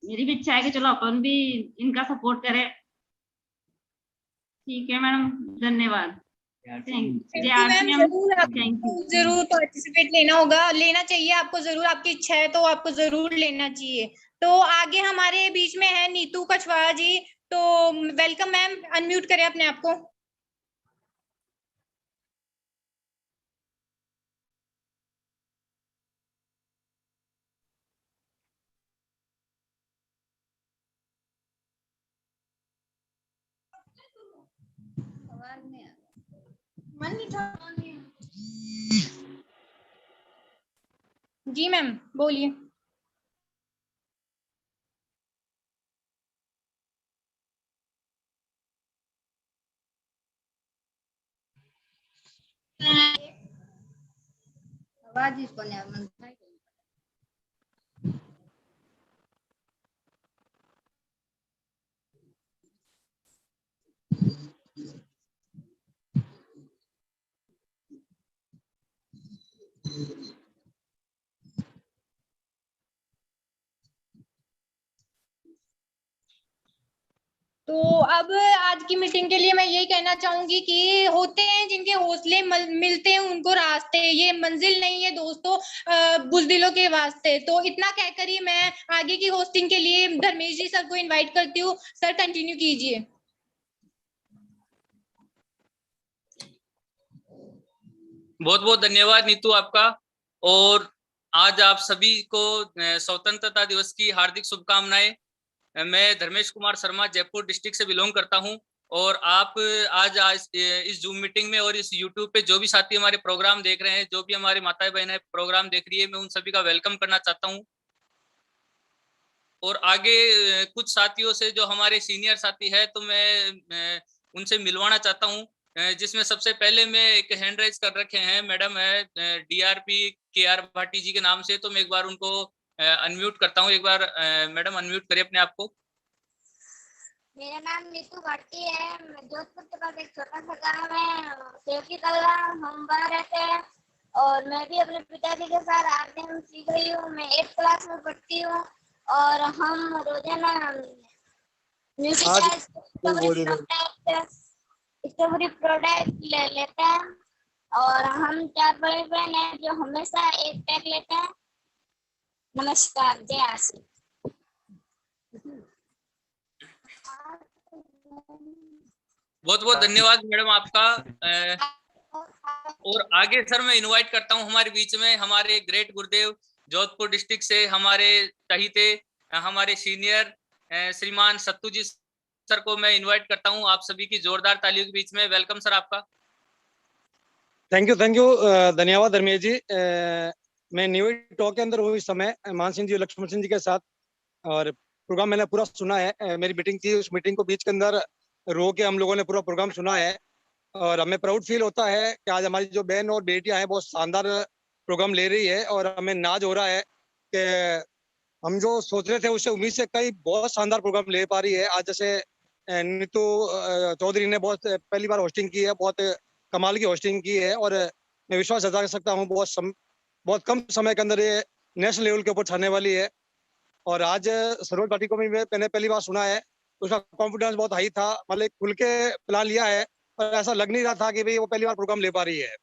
मेरी भी इच्छा है कि चलो अपन भी इनका सपोर्ट करें। ठीक है मैडम, धन्यवाद। जरूर पार्टिसिपेट लेना चाहिए आपको, जरूर आपकी इच्छा है तो आपको जरूर लेना चाहिए। तो आगे हमारे बीच में है नीतू कछवाहा जी, तो वेलकम मैम, अनम्यूट करें अपने आप को। जी मैम बोलिए। आवाज इसको नहीं तो अब आज की मीटिंग के लिए मैं यही कहना चाहूंगी कि होते हैं जिनके हौसले मिलते हैं उनको रास्ते, ये मंजिल नहीं है दोस्तों बुज़दिलों के वास्ते। तो इतना कहकर ही मैं आगे की होस्टिंग के लिए धर्मेश जी सर को इनवाइट करती हूँ। सर कंटिन्यू कीजिए। बहुत बहुत धन्यवाद नीतू आपका। और आज आप सभी को स्वतंत्रता दिवस की हार्दिक शुभकामनाएं। मैं धर्मेश कुमार शर्मा जयपुर डिस्ट्रिक्ट से बिलोंग करता हूं, और आप आज इस जूम मीटिंग में और इस यूट्यूब पे जो भी साथी हमारे प्रोग्राम देख रहे हैं, जो भी हमारे माताएं बहनें प्रोग्राम देख रही है, मैं उन सभी का वेलकम करना चाहता हूं। और आगे कुछ साथियों से जो हमारे सीनियर साथी है, तो मैं उनसे मिलवाना चाहता हूं, जिसमें सबसे पहले मैं एक हैंड राइज कर रखे हैं, मैडम है DRP KR भाटी जी के नाम से। तो मैं एक बार उनको अनम्यूट करता हूँ। एक बार मैडम अनम्यूट करिए अपने आप को। मेरा नाम नीतू भाटी है, जोधपुर के पास एक छोटा सा गाँव है सेवकी कला, हम वहाँ रहते हैं। और मैं भी अपने पिताजी के साथ RCM सीख रही हूँ। मैं 8th क्लास में पढ़ती हूँ, और हम रोजाना स्ट्रॉबेरी प्रोडक्ट लेते हैं, और हम 4 बड़े बहन हैं जो हमेशा एक पैक लेते हैं। नमस्कार, जय आरसीएम। बहुत बहुत धन्यवाद मैडम आपका। और आगे सर मैं इनवाइट करता हूं हमारे बीच में हमारे ग्रेट गुरुदेव जोधपुर डिस्ट्रिक्ट से हमारे चहीते हमारे सीनियर श्रीमान सत्तू जी सर को मैं इनवाइट करता हूं। आप सभी की जोरदार तालियों के बीच में वेलकम सर आपका। थैंक यू धन्यवाद धर्मेश जी। मैं न्यू टॉक के अंदर हूँ इस समय मान सिंह जी लक्ष्मण सिंह जी के साथ, और प्रोग्राम मैंने पूरा सुना है। मेरी मीटिंग थी, उस मीटिंग को बीच के अंदर रो के हम लोगों ने पूरा प्रोग्राम सुना है, और हमें प्राउड फील होता है कि आज हमारी जो बहन और बेटियां हैं बहुत शानदार प्रोग्राम ले रही है, और हमें नाज हो रहा है कि हम जो सोच रहे थे उससे उम्मीद से कई बहुत शानदार प्रोग्राम ले पा रही है। आज जैसे नीतू चौधरी ने बहुत पहली बार होस्टिंग की है, बहुत कमाल की होस्टिंग की है, और मैं विश्वास जता सकता हूँ बहुत कम समय के अंदर ये नेशनल लेवल के ऊपर छाने वाली है। और आज सरोज भाटी को भी मैंने पहली बार सुना है, उसका कॉन्फिडेंस बहुत हाई था, मतलब खुल के प्लान लिया है, और ऐसा लग नहीं रहा था कि भाई वो पहली बार प्रोग्राम ले पा रही है।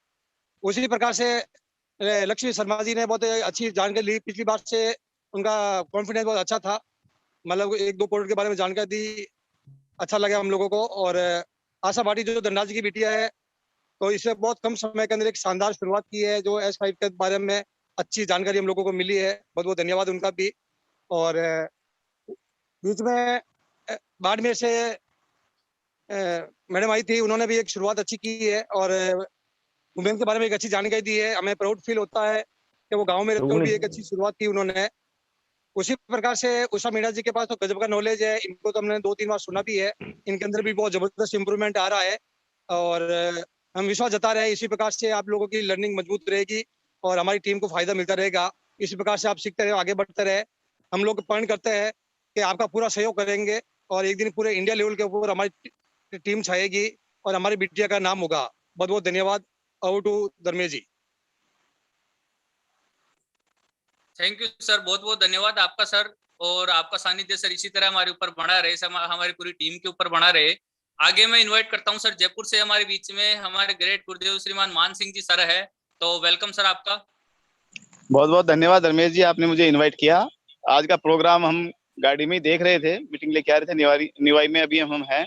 उसी प्रकार से लक्ष्मी शर्मा जी ने बहुत अच्छी जानकारी ली, पिछली बार से उनका कॉन्फिडेंस बहुत अच्छा था, मतलब 1-2 प्रोडक्ट के बारे में जानकारी दी, अच्छा लगा हम लोगों को। और आशा भाटी जो धनराज जी की बिटिया है, तो इससे बहुत कम समय के अंदर एक शानदार शुरुआत की है, जो S5 के बारे में अच्छी जानकारी हम लोगों को मिली है, बहुत बहुत धन्यवाद उनका भी। और बीच में बाड़मेर से मैडम आई थी, उन्होंने भी एक शुरुआत अच्छी की है, और वुमेन के बारे में एक अच्छी जानकारी दी है। हमें प्राउड फील होता है कि वो गांव में रहते हुए भी एक अच्छी शुरुआत की उन्होंने। उसी प्रकार से उषा मीणा जी के पास तो गजब का नॉलेज है, इनको तो हमने 2-3 बार सुना भी है, इनके अंदर भी बहुत जबरदस्त इंप्रूवमेंट आ रहा है। और हम विश्वास जता रहे हैं इसी प्रकार से आप लोगों की लर्निंग मजबूत रहेगी और हमारी टीम को फायदा मिलता रहेगा। इसी प्रकार से आप सीखते रहे, आगे बढ़ते रहे। हम लोग प्रण करते हैं कि आपका पूरा सहयोग करेंगे और एक दिन पूरे इंडिया लेवल के ऊपर हमारी टीम छाएगी और हमारी बिटिया का नाम होगा। बहुत बहुत धन्यवाद। Over to Dharmesh ji. Thank you sir, बहुत बहुत धन्यवाद आपका सर। और आपका सानिध्य सर इसी तरह हमारे ऊपर बना रहे, हमारी पूरी टीम के ऊपर बना रहे। आगे मैं इनवाइट करता हूं सर, जयपुर से हमारे बीच में हमारे ग्रेट गुरुदेव श्रीमान मान सिंह जी सर है, तो वेलकम सर आपका। बहुत बहुत धन्यवाद धर्मेश जी, आपने मुझे इनवाइट किया। आज का प्रोग्राम हम गाड़ी में ही देख रहे थे, मीटिंग लेके आ रहे थे निवाई में, अभी हम हैं।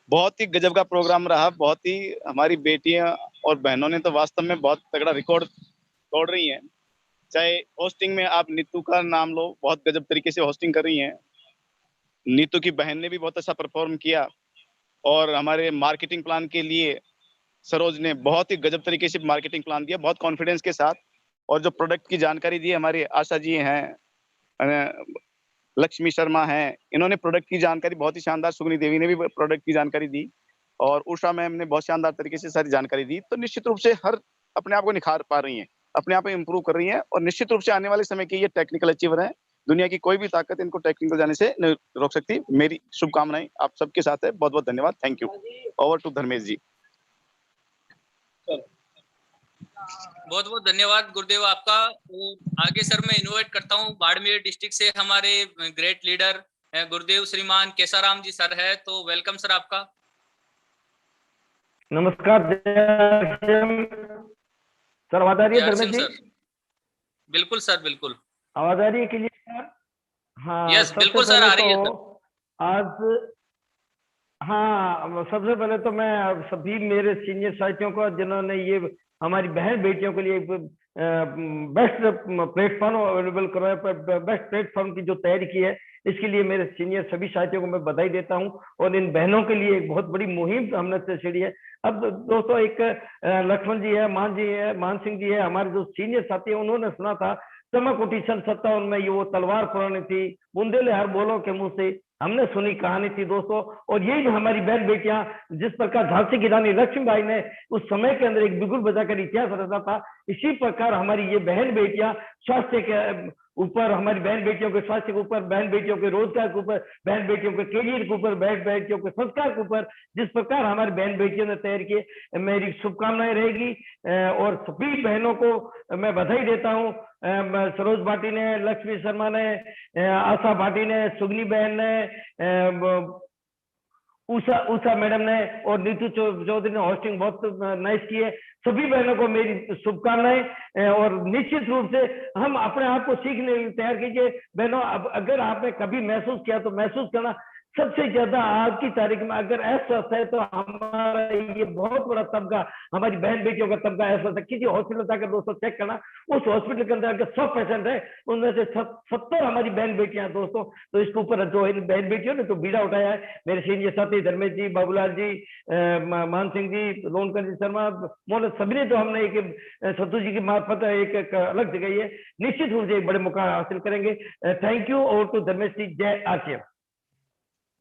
बहुत ही गजब का प्रोग्राम रहा। बहुत ही हमारी बेटियां और बहनों ने तो वास्तव में बहुत तगड़ा रिकॉर्ड तोड़ रही हैं। चाहे होस्टिंग में आप नीतू का नाम लो, बहुत गजब तरीके से होस्टिंग कर रही हैं। नीतू की बहन ने भी बहुत अच्छा परफॉर्म किया। और हमारे मार्केटिंग प्लान के लिए सरोज ने बहुत ही गजब तरीके से मार्केटिंग प्लान दिया, बहुत कॉन्फिडेंस के साथ। और जो प्रोडक्ट की जानकारी दी हमारी आशा जी हैं, लक्ष्मी शर्मा हैं, इन्होंने प्रोडक्ट की जानकारी बहुत ही शानदार, सुगनी देवी ने भी प्रोडक्ट की जानकारी दी और उषा मैम ने बहुत शानदार तरीके से सारी जानकारी दी। तो निश्चित रूप से हर अपने आप को निखार पा रही हैं, अपने आप में इंप्रूव कर रही हैं और निश्चित रूप से आने वाले समय के ये टेक्निकल अचीवर हैं। दुनिया की कोई भी ताकत इनको टेक्निकल जाने से नहीं रोक सकती। मेरी शुभकामनाएं आप सबके साथ है। बहुत बहुत धन्यवाद। Thank you. Over to Dharmesh ji. बहुत बहुत धन्यवाद गुरुदेव आपका। और आगे सर मैं इनवाइट करता हूँ बाड़मेर डिस्ट्रिक्ट से हमारे ग्रेट लीडर गुरुदेव श्रीमान केसाराम जी सर है, तो वेलकम सर आपका। नमस्कार सर, आवाज आ रही है धर्मेश जी? बिल्कुल सर, बिल्कुल आवाज आ रही है क्लियर सर? हाँ यस बिल्कुल सर, आ रही है सर। आज हाँ, सबसे पहले तो मैं सभी मेरे सीनियर साथियों को जिन्होंने ये हमारी बहन बेटियों के लिए बेस्ट प्लेटफॉर्म अवेलेबल करवाया, बेस्ट प्लेटफॉर्म की जो तैयारी की है, इसके लिए मेरे सीनियर सभी साथियों को मैं बधाई देता हूं। और इन बहनों के लिए एक बहुत बड़ी मुहिम हमने छेड़ी है। अब दोस्तों एक लक्ष्मण जी है, मान सिंह जी है, हमारे जो सीनियर साथी है, उन्होंने सुना था समा कोटि सन 57 में ये वो तलवार पुरानी थी, बुंदेले हर बोलो के मुंह से, हमने सुनी कहानी थी दोस्तों। और यही हमारी बहन बेटियां, जिस प्रकार झांसी की रानी लक्ष्मीबाई ने उस समय के अंदर एक बिगुल बजाकर इतिहास रचा था, इसी प्रकार हमारी ये बहन बेटियां स्वास्थ्य के ऊपर, हमारी बहन बेटियों के स्वास्थ्य के ऊपर, बहन बेटियों के रोजगार के ऊपर, बहन बेटियों के कैरियर के ऊपर, बहन बेटियों के संस्कार के ऊपर जिस प्रकार हमारी बहन बेटियों ने तैयार किए, मेरी शुभकामनाएं रहेगी। और सभी बहनों को मैं बधाई देता हूँ। सरोज भाटी ने, लक्ष्मी शर्मा ने, आशा भाटी ने, सुगनी बहन ने, उषा मैडम ने और नीतू चौधरी ने होस्टिंग बहुत नाइस की है। सभी बहनों को मेरी शुभकामनाएं। और निश्चित रूप से हम अपने आप को सीखने के लिए तैयार कीजिए बहनों। अब अगर आपने कभी महसूस किया तो महसूस करना, सबसे ज्यादा आज की तारीख में अगर अस्वस्थ है तो हमारा ये बहुत बड़ा तबका, हमारी बहन बेटियों का तबका अस्वस्थ है। किसी हॉस्पिटल जाकर दोस्तों चेक करना, उस हॉस्पिटल के अंदर अगर 100% है, उनमें से 70 हमारी बहन बेटियां हैं दोस्तों। तो इसके ऊपर जो इन बहन बेटियों ने तो बीड़ा उठाया है, मेरे सीनियर साथी धर्मेश जी, बाबूलाल जी, मान सिंह जी, लोनकर जी शर्मा, मोहन, सभी ने तो हमने एक सत्तू जी की मार्फत एक अलग जगह है, निश्चित रूप से एक बड़े मौका हासिल करेंगे। Thank you. और टू धर्मेश जी, जय आरसीएम।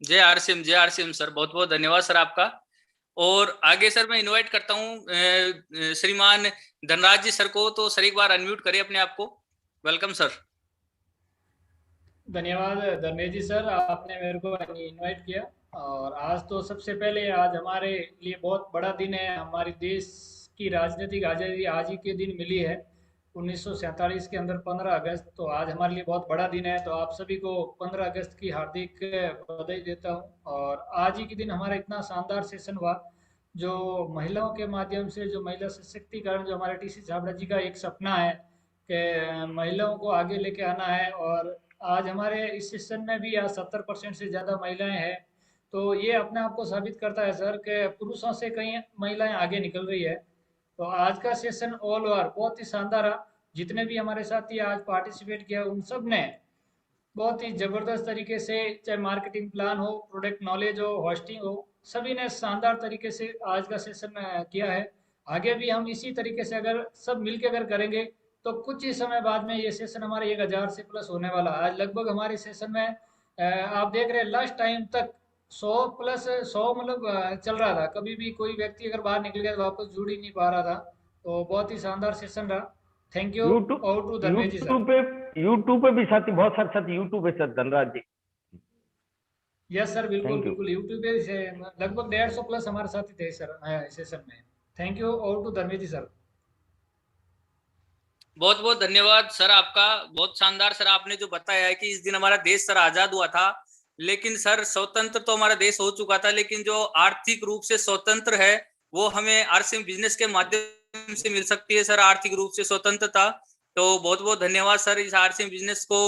जय आरसीएम सर, बहुत बहुत धन्यवाद सर आपका। और आगे सर मैं इनवाइट करता हूँ श्रीमान धनराज जी सर को, तो सर एक बार अनम्यूट करिए अपने आप को। Welcome sir. धन्यवाद धर्मेश जी सर, आपने मेरे को इनवाइट किया। और आज तो सबसे पहले आज हमारे लिए बहुत बड़ा दिन है। हमारी देश की राजनीतिक आज़ादी आज ही के दिन मिली है, 1947 के अंदर 15 अगस्त। तो आज हमारे लिए बहुत बड़ा दिन है। तो आप सभी को 15 अगस्त की हार्दिक बधाई देता हूं। और आज ही के दिन हमारा इतना शानदार सेशन हुआ, जो महिलाओं के माध्यम से, जो महिला सशक्तिकरण, जो हमारे टीसी छाबड़ा जी का एक सपना है कि महिलाओं को आगे लेके आना है। और आज हमारे इस सेशन में भी आज 70% से ज़्यादा महिलाएं हैं। तो ये अपने आप को साबित करता है सर कि पुरुषों से कई महिलाएं आगे निकल रही है। तो आज का सेशन ऑल ओवर बहुत ही शानदार रहा। जितने भी हमारे साथी आज पार्टिसिपेट किया, उन सब ने बहुत ही ज़बरदस्त तरीके से, चाहे मार्केटिंग प्लान हो, प्रोडक्ट नॉलेज हो, होस्टिंग हो, सभी ने शानदार तरीके से आज का सेशन किया है। आगे भी हम इसी तरीके से अगर सब मिलकर अगर करेंगे तो कुछ ही समय बाद में ये सेशन हमारे 1000 से प्लस होने वाला है। आज लगभग हमारे सेशन में आप देख रहे हैं लास्ट टाइम तक 100+100 मतलब चल रहा था। कभी भी कोई व्यक्ति अगर बाहर निकल गया तो वापस जुड़ ही नहीं पा रहा था। तो बहुत ही शानदार सेशन रहा। Thank you. Over to Dharmesh ji sir. YouTube पे भी साथी, बहुत सारे साथी यूट्यूब पे sir, Dhanraj ji. Yes sir, बिल्कुल Thank you. बिल्कुल। यूट्यूब पे लगभग 150+ हमारे साथी थे सर सेशन में। Thank you. Over to Dharmesh ji sir. बहुत बहुत धन्यवाद सर आपका। बहुत शानदार सर आपने जो बताया है कि इस दिन हमारा देश सर आजाद हुआ था, लेकिन सर स्वतंत्र तो हमारा देश हो चुका था, लेकिन जो आर्थिक रूप से स्वतंत्र है वो हमें आरसीएम बिजनेस के माध्यम से मिल सकती है सर, आर्थिक रूप से स्वतंत्रता। तो बहुत बहुत धन्यवाद सर। इस आरसीएम बिजनेस को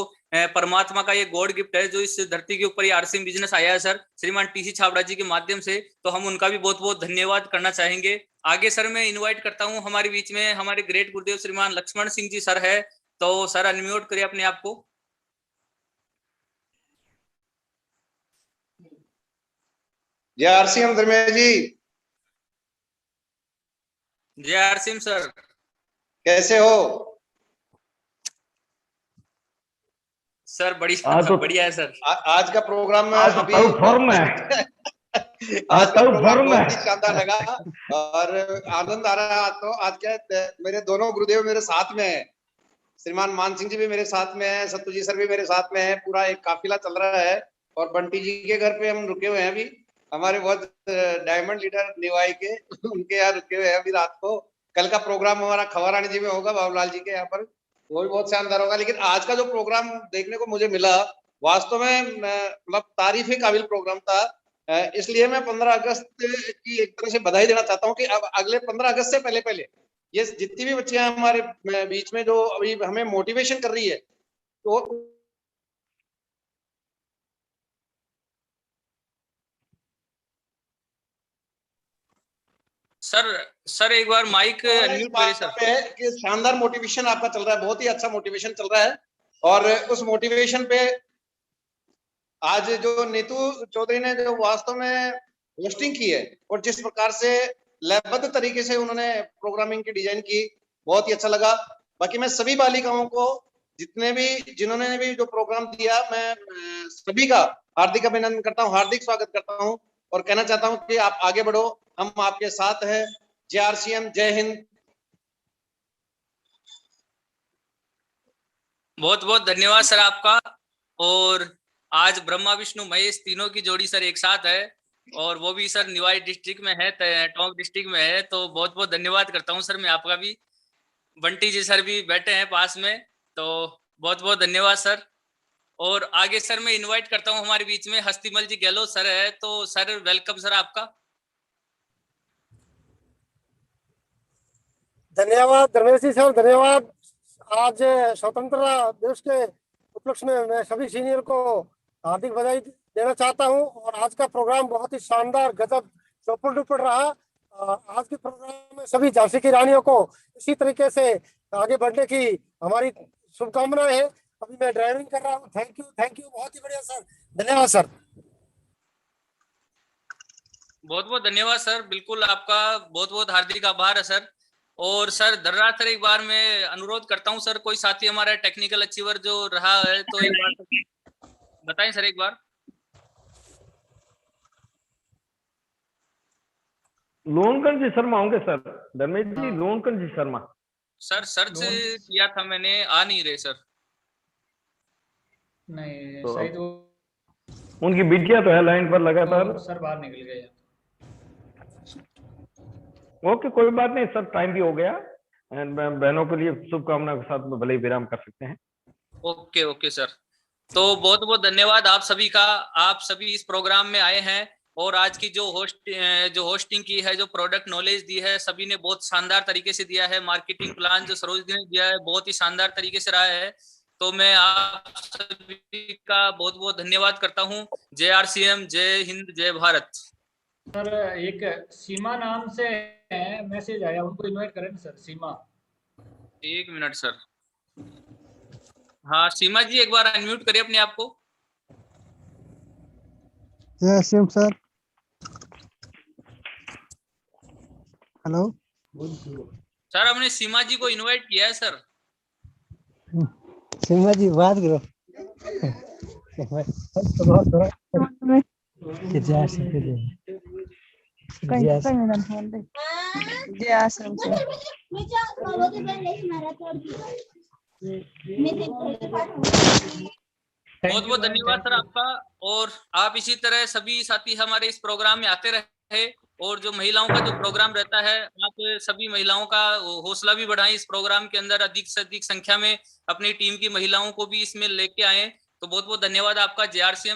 परमात्मा का ये गॉड गिफ्ट है जो इस धरती के ऊपर ये आरसीएम बिजनेस आया है सर, श्रीमान टीसी छाबड़ा जी के माध्यम से। तो हम उनका भी बहुत बहुत धन्यवाद करना चाहेंगे। आगे सर मैं इनवाइट करता हूं हमारे बीच में हमारे ग्रेट गुरुदेव श्रीमान लक्ष्मण सिंह जी सर है। तो सर अनम्यूट करिए अपने आप को। जय आरसीएम धर्मेश जी। जय आरसीएम सर। कैसे हो सर? बढ़िया है सर। आज का प्रोग्राम में अभी फॉर्म है। आज का प्रोग्राम बहुत ही शानदार लगा और आनंद आ रहा है। तो आज क्या मेरे दोनों गुरुदेव मेरे साथ में है, श्रीमान मान सिंह जी भी मेरे साथ में है, सत्तू जी सर भी मेरे साथ में है। पूरा एक काफिला चल रहा है और बंटी जी के घर पे हम रुके हुए हैं अभी। हमारे बहुत डायमंड लीडर निवाई के उनके यहाँ रुके हुए हैं अभी रात को। कल का प्रोग्राम हमारा खवारानी जी में होगा, बाबूलाल जी के यहाँ पर, वो भी बहुत शानदार होगा। लेकिन आज का जो प्रोग्राम देखने को मुझे मिला वास्तव में मतलब तारीफ के काबिल प्रोग्राम था। इसलिए मैं 15 अगस्त की एक तरह से बधाई देना चाहता हूँ कि अब अगले 15 अगस्त से पहले ये जितनी भी बच्चियां हमारे बीच में जो अभी हमें मोटिवेशन कर रही है, तो सर एक बार माइक अनम्यूट करिए सर। कि शानदार मोटिवेशन आपका चल रहा है, बहुत ही अच्छा मोटिवेशन चल रहा है। और उस मोटिवेशन पे आज जो नीतू चौधरी ने जो वास्तव में होस्टिंग की है और जिस प्रकार से लयबद्ध तरीके से उन्होंने प्रोग्रामिंग की डिजाइन की, बहुत ही अच्छा लगा। बाकी मैं सभी बालिकाओं को जिन्होंने भी जो प्रोग्राम दिया, मैं सभी का हार्दिक अभिनंदन करता हूँ, हार्दिक स्वागत करता हूँ और कहना चाहता हूँ कि आप आगे बढ़ो, हम आपके साथ हैं। जय आरसीएम, जय हिंद। बहुत बहुत धन्यवाद सर आपका। और आज ब्रह्मा विष्णु महेश तीनों की जोड़ी सर एक साथ है और वो भी सर निवाई डिस्ट्रिक्ट में है, टोंक डिस्ट्रिक्ट में है। तो बहुत बहुत धन्यवाद करता हूँ सर मैं आपका भी। बंटी जी सर भी बैठे हैं पास में, तो बहुत बहुत धन्यवाद सर। और आगे सर मैं इनवाइट करता हूँ हमारे बीच में हस्तिमल जी गहलोत सर है। तो सर वेलकम सर आपका। धन्यवाद धर्मेश जी सर, धन्यवाद। आज स्वतंत्रता दिवस के उपलक्ष्य में मैं सभी सीनियर को हार्दिक बधाई देना चाहता हूं। और आज का प्रोग्राम बहुत ही शानदार, गजब, सुपर डुपर रहा। आज के प्रोग्राम में सभी झांसी की रानियों को इसी तरीके से आगे बढ़ने की हमारी शुभकामनाएं हैं। अभी मैं ड्राइविंग कर रहा हूँ। थैंक यू, बहुत ही बढ़िया सर, धन्यवाद सर। बहुत बहुत धन्यवाद सर, बिल्कुल आपका बहुत बहुत हार्दिक आभार है सर। और सर धर्राज सर एक बार मैं अनुरोध करता हूं सर, कोई साथी हमारा टेक्निकल अचीवर जो रहा है तो एक बार बताएं सर एक बार। लोनकन जी शर्मा होंगे सर, धर्मेश जी, लोनकन जी शर्मा। सर सर्च किया था मैंने, आ नहीं रहे सर। नहीं तो शायद वो उनकी बिटिया तो है लाइन पर लगातार। सर बाहर निकल गए। ओके, कोई बात नहीं सर, टाइम भी हो गया। बहनों के लिए शुभकामनाओं के साथ में भले ही विराम कर सकते हैं। Okay sir. तो बहुत बहुत धन्यवाद आप सभी का। आप सभी इस प्रोग्राम में आए हैं और आज की जो होस्टिंग की है, जो प्रोडक्ट नॉलेज दी है, सभी ने बहुत शानदार तरीके से दिया है। मार्केटिंग प्लान जो सरोज ने दिया है बहुत ही शानदार तरीके से रहा है। तो मैं आप सभी का बहुत बहुत धन्यवाद करता हूँ। जय आरसीएम, जय हिंद, जय भारत। सर एक सीमा नाम से मैसेज आया, उनको इनवाइट करें सर। सीमा, एक मिनट सर। हाँ सीमा जी एक बार अनम्यूट करिए अपने आप को। जय श्याम सर। हेलो सर, हमने सीमा जी को इनवाइट किया है सर। सीमा जी बात करो। जय आश्रम सर। बहुत बहुत धन्यवाद सर आपका। और आप इसी तरह सभी साथी हमारे इस प्रोग्राम में आते रहे, और जो महिलाओं का जो प्रोग्राम रहता है, आप सभी महिलाओं का हौसला भी बढ़ाएं। इस प्रोग्राम के अंदर अधिक से अधिक संख्या में अपनी टीम की महिलाओं को भी इसमें लेके आए। तो बहुत बहुत धन्यवाद आपका। JRCM